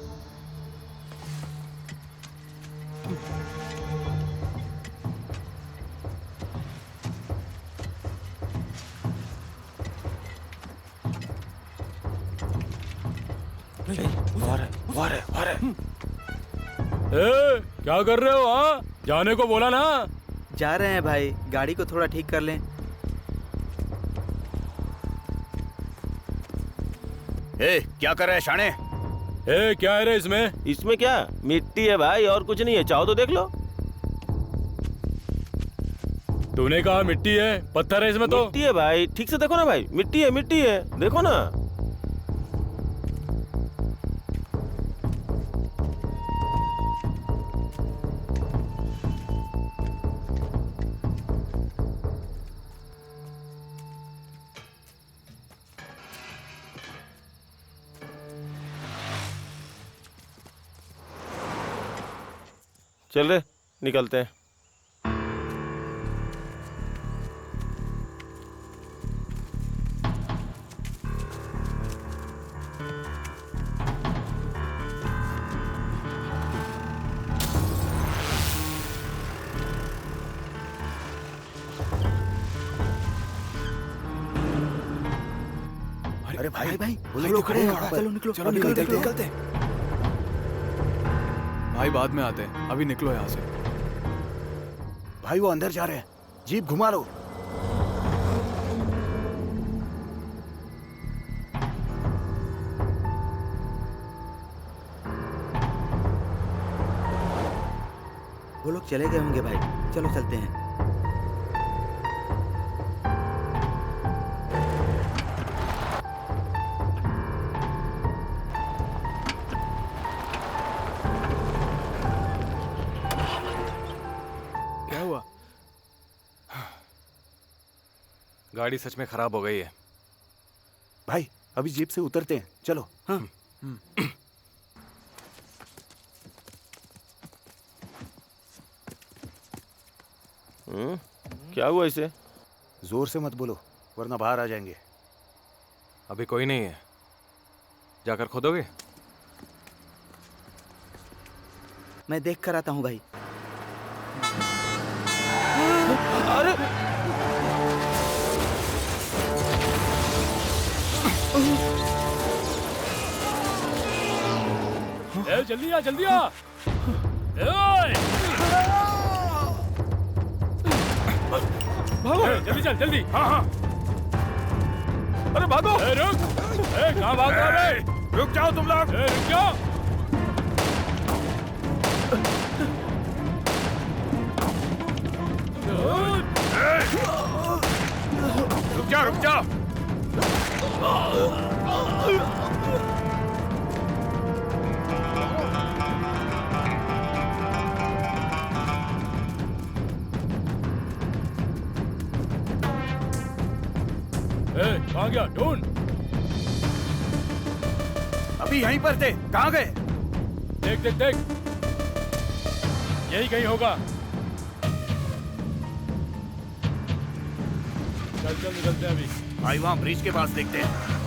क्या कर रहे हो? हाँ, जाने को बोला ना। जा रहे हैं भाई, गाड़ी को थोड़ा ठीक कर लें। क्या कर रहे हैं शाणे? क्या है रे इसमें? इसमें क्या? मिट्टी है भाई, और कुछ नहीं है। चाहो तो देख लो। तूने कहा मिट्टी है, पत्थर है इसमें तो। मिट्टी है भाई, ठीक से देखो ना भाई। मिट्टी है, देखो ना। चल रे, निकलते हैं। अरे भाई चलो खड़े हैं, चलो निकलो निकलते। भाई बाद में आते हैं, अभी निकलो यहाँ से। भाई वो अंदर जा रहे हैं, जीप घुमा लो। वो लोग चले गए होंगे भाई, चलो चलते हैं। क्या हुआ? गाड़ी सच में खराब हो गई है। भाई अभी जीप से उतरते हैं, चलो। हाँ। क्या हुआ इसे? जोर से मत बोलो वरना बाहर आ जाएंगे। अभी कोई नहीं है, जाकर खोदोगे? मैं देख कर आता हूँ भाई। अरे जल्दी आ, जल्दी आ। भागो, जल्दी चल, जल्दी। हाँ। अरे भागो। रुक। कहाँ भाग रहा है? रुक जाओ तुम लोग। रुक जाओ। रुक जाओ। कहाँ गया? ढूंढ। अभी यहीं पर थे, कहाँ गए? देख। यही कहीं होगा। चल निकलते हैं अभी। भाई वहाँ ब्रिज के पास देखते हैं।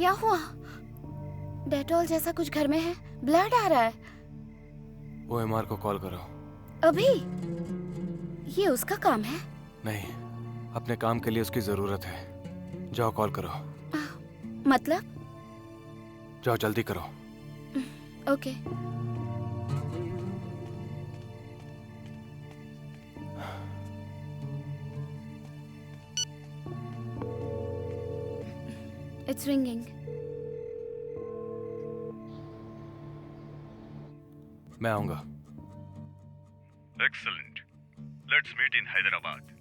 क्या हुआ? डेटॉल जैसा कुछ घर में है, ब्लड आ रहा है। OMR को कॉल करो। अभी? ये उसका काम है? नहीं, अपने काम के लिए उसकी जरूरत है। जाओ कॉल करो। मतलब? जाओ जल्दी करो। ओके। It's ringing. मैं आऊंगा। Excellent. Let's meet in Hyderabad.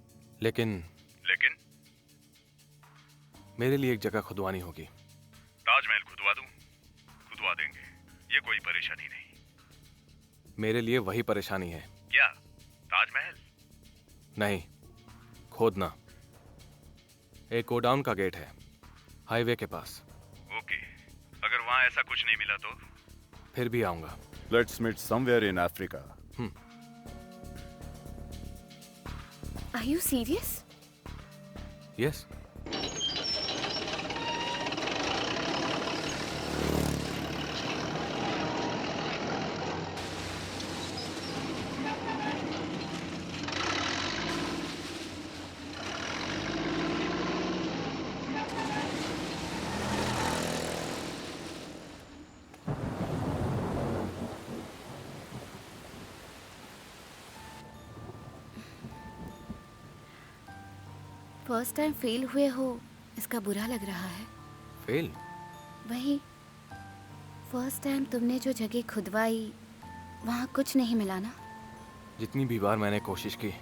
लेकिन मेरे लिए एक जगह खुदवानी होगी। ताजमहल खुदवा दूं? खुदवा देंगे, ये कोई परेशानी नहीं। मेरे लिए वही परेशानी है। क्या? ताजमहल? नहीं, खोदना। एक गोडाउन का गेट है, हाईवे के पास। ओके, अगर वहां ऐसा कुछ नहीं मिला तो? फिर भी आऊंगा। Let's meet somewhere in Africa. Are you serious? Yes. First time fail हुए हो, इसका बुरा लग रहा है। फेल? वही, फर्स्ट टाइम तुमने जो जगह खुदवाई वहाँ कुछ नहीं मिला ना? जितनी भी बार मैंने कोशिश की,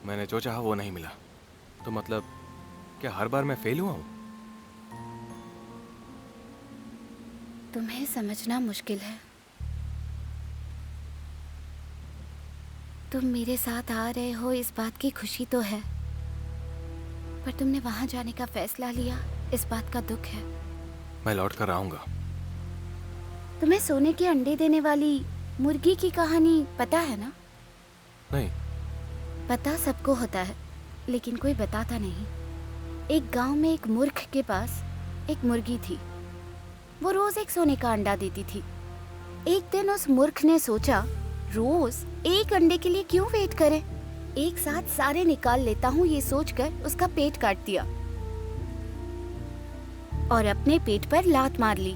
मैंने जो चाहा वो नहीं मिला। तो मतलब क्या हर बार मैं फेल हुआ हूँ? तुम्हें समझना मुश्किल है। तुम मेरे साथ आ रहे हो इस बात की खुशी तो है, पर तुमने वहां जाने का फैसला लिया, इस बात का दुख है। मैं लौट कर आऊंगा। तुम्हें सोने के अंडे देने वाली मुर्गी की कहानी पता है ना? नहीं। पता सबको होता है, लेकिन कोई बताता नहीं। एक गांव में एक मूर्ख के पास एक मुर्गी थी। वो रोज एक सोने का अंडा देती थी। एक दिन उस मूर्ख ने सोचा, रोज एक अंडे के लिए क्यों वेट करें, एक साथ सारे निकाल लेता हूँ, ये सोचकर उसका पेट काट दिया और अपने पेट पर लात मार ली।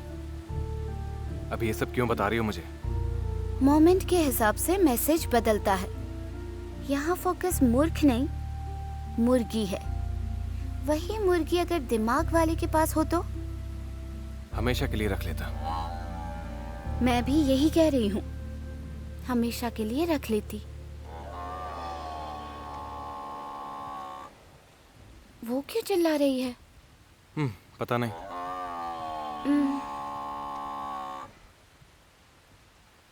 अभी ये सब क्यों बता रही हो मुझे? मोमेंट के हिसाब से मैसेज बदलता है। यहाँ फोकस मूर्ख नहीं, मुर्गी है। वही मुर्गी अगर दिमाग वाले के पास हो तो हमेशा के लिए रख लेता। मैं भी यही कह रही हूँ, हमेशा के लिए रख लेती। वो क्यों चिल्ला रही है? पता नहीं।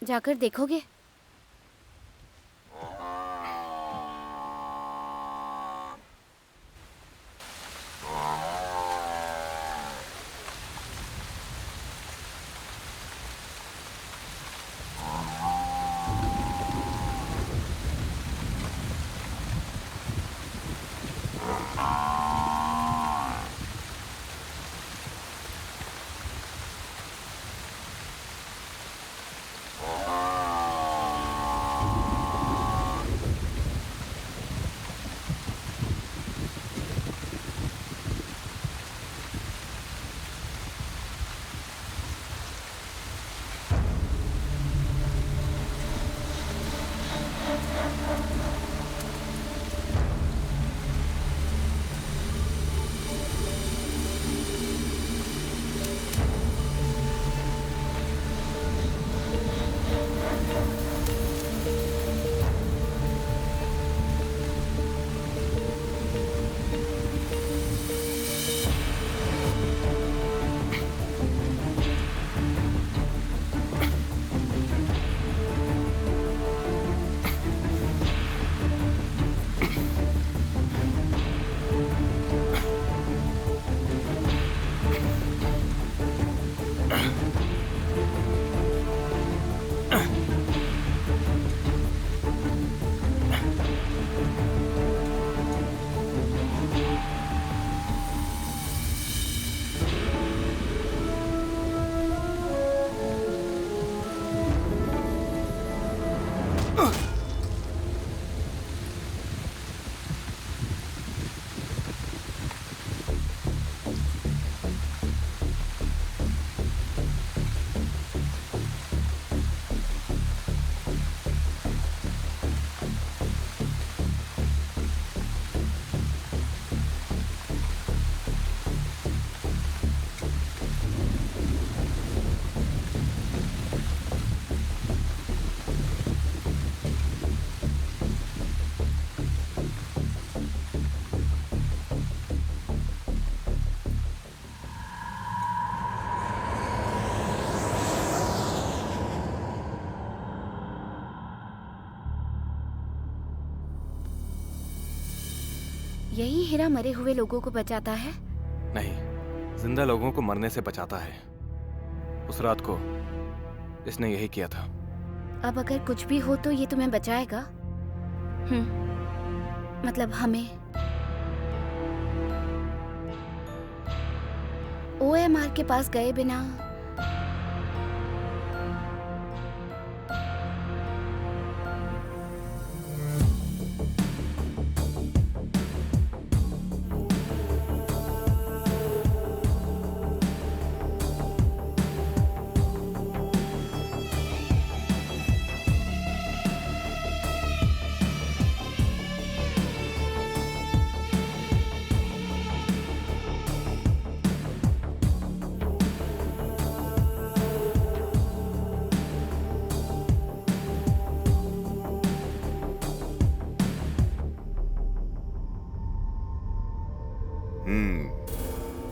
जाकर देखोगे? यही हीरा मरे हुए लोगों को बचाता है? नहीं, जिंदा लोगों को मरने से बचाता है। उस रात को इसने यही किया था। अब अगर कुछ भी हो तो ये तुम्हें बचाएगा? मतलब हमें? OMR के पास गए बिना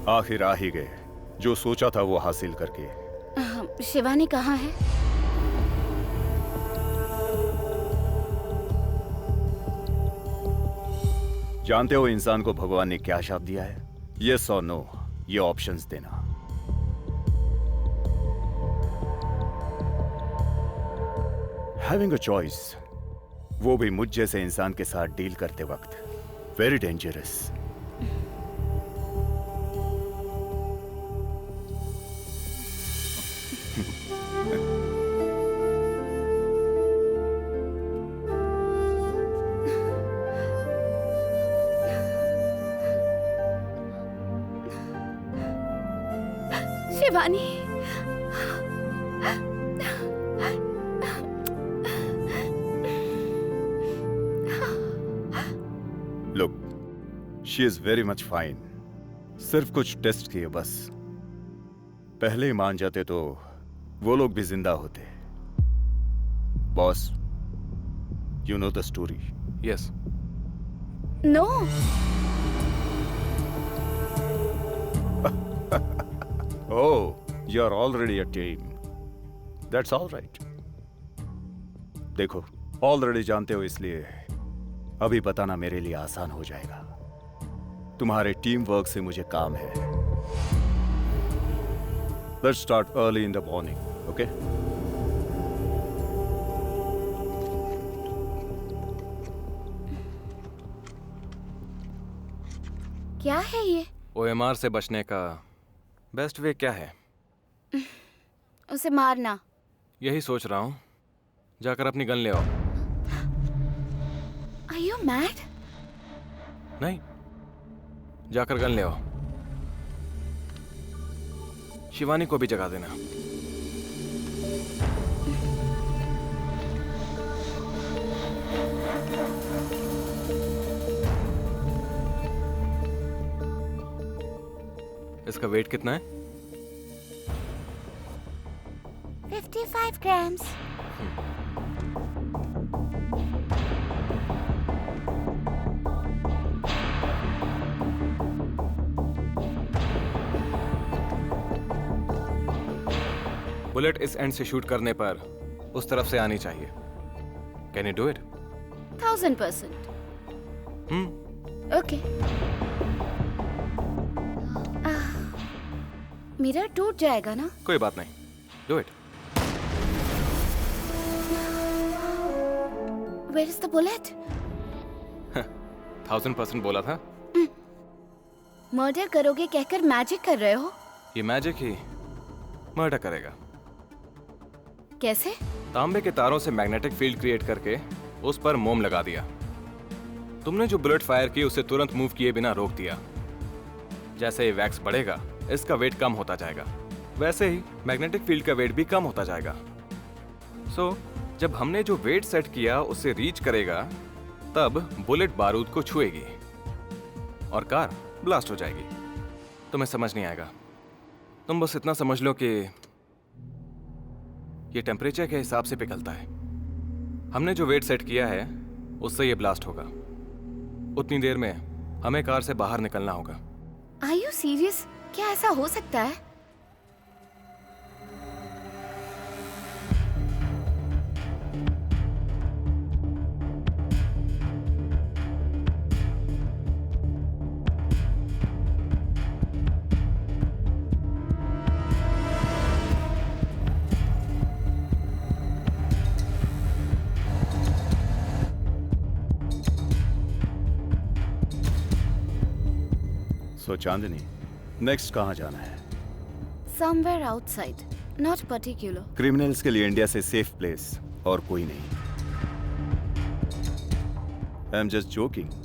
आखिर आ ही गए। जो सोचा था वो हासिल करके। शिवानी कहाँ है? जानते हो इंसान को भगवान ने क्या शाप दिया है? यस और नो, ये ऑप्शंस देना। हैविंग अ चॉइस, वो भी मुझ जैसे इंसान के साथ डील करते वक्त, very dangerous. Shivani, look, she is very much fine. सिर्फ कुछ टेस्ट किए बस। पहले ही मान जाते तो वो लोग भी जिंदा होते। Boss, you know the story? Yes. No. Oh, you're already a team. That's all right. देखो, ऑलरेडी जानते हो इसलिए अभी बताना मेरे लिए आसान हो जाएगा। तुम्हारे टीम वर्क से मुझे काम है। Let's start early in the morning, okay? क्या है ये? OMR से बचने का बेस्ट वे क्या है? उसे मारना। यही सोच रहा हूँ। जाकर अपनी गन ले आओ। Are you mad? नहीं, जाकर गन ले आओ। शिवानी को भी जगा देना। इसका वेट कितना है? 55 grams. बुलेट इस एंड से शूट करने पर उस तरफ से आनी चाहिए। Can you do it? 1000%. Okay. Mirror टूट जाएगा ना? कोई बात नहीं, do it. Where is the bullet? 1000% बोला था। मर्डर करोगे कहकर मैजिक कर रहे हो? ये मैजिक ही मर्डर करेगा। कैसे? तांबे के तारों से मैग्नेटिक फील्ड क्रिएट करके उस पर मोम लगा दिया। तुमने जो बुलेट फायर की उसे तुरंत मूव किए बिना रोक दिया। जैसे ये वैक्स बढ़ेगा, इसका वेट कम होता जाएगा। वैसे ही मैग्नेटिक फील्ड का वेट भी कम होता जाएगा। सो जब हमने जो वेट सेट किया उसे रीच करेगा, तब बुलेट बारूद को छुएगी और कार ब्लास्ट हो जाएगी। तुम्हें समझ नहीं आएगा। तुम बस इतना समझ लो कि ये टेम्परेचर के हिसाब से पिघलता है। हमने जो वेट सेट किया है उससे ये ब्लास्ट होगा। उतनी देर में हमें कार से बाहर निकलना होगा। Are you serious? क्या ऐसा हो सकता है? सो चांदनी, नेक्स्ट कहाँ जाना है? Somewhere outside, not particular. Criminals के लिए इंडिया से सेफ प्लेस और कोई नहीं। I am just joking.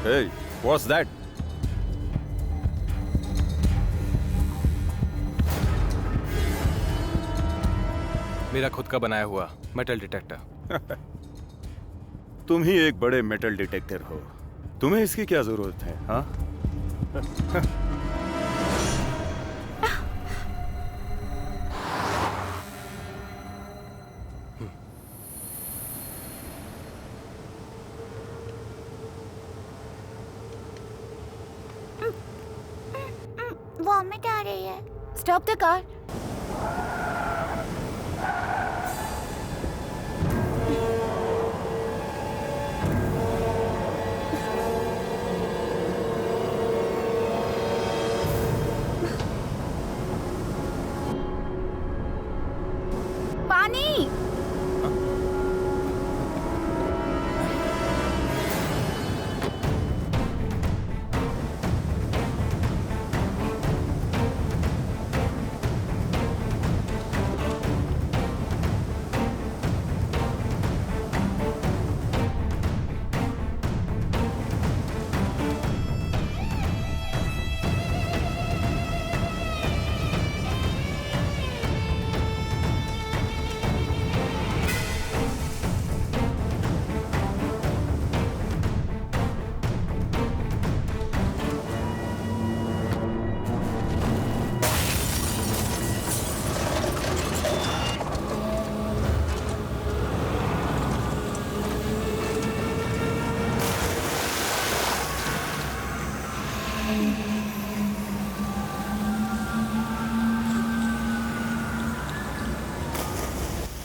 Hey, what's that? मेरा खुद का बनाया हुआ मेटल डिटेक्टर। तुम ही एक बड़े मेटल डिटेक्टर हो, तुम्हें इसकी क्या जरूरत है? हाँ? वॉमिट आ रही है। Stop the car. पानी।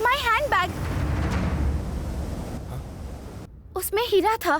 My handbag. उसमें हीरा था।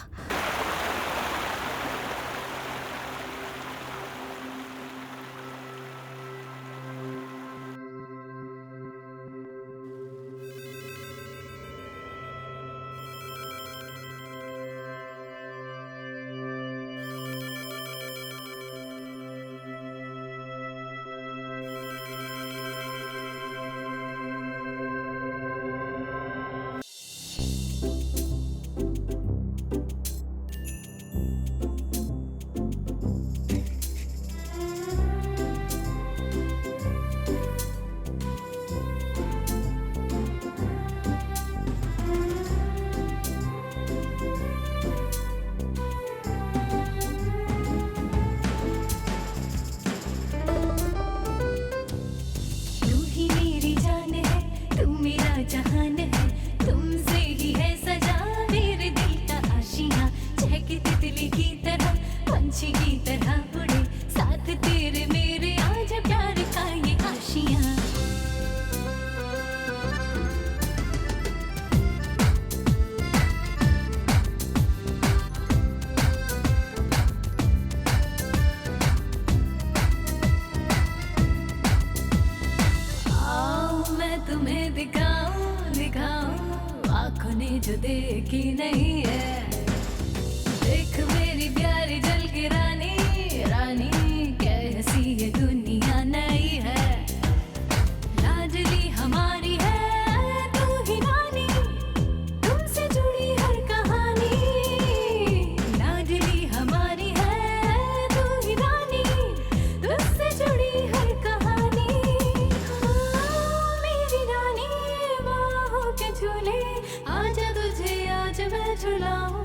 जहान है तुमसे ही है सजा मेरे दिल का आशियां चहके तितली की तरह पंछी की तरह उड़े साथ तेरे मेरे आज प्यार का ये आशियां आओ मैं तुम्हें दिखाऊं आँखों ने जो देखी नहीं है देख मेरी प्यारी जल की रानी रानी कैसी ये दुनिया नई है लाडली हमारी है तू ही रानी तुमसे जुड़ी हर कहानी लाडली हमारी है तू ही रानी तुमसे जुड़ी हर कहानी मेरी रानी बाहों के झूले आजा तुझे आज मैं झुलाऊं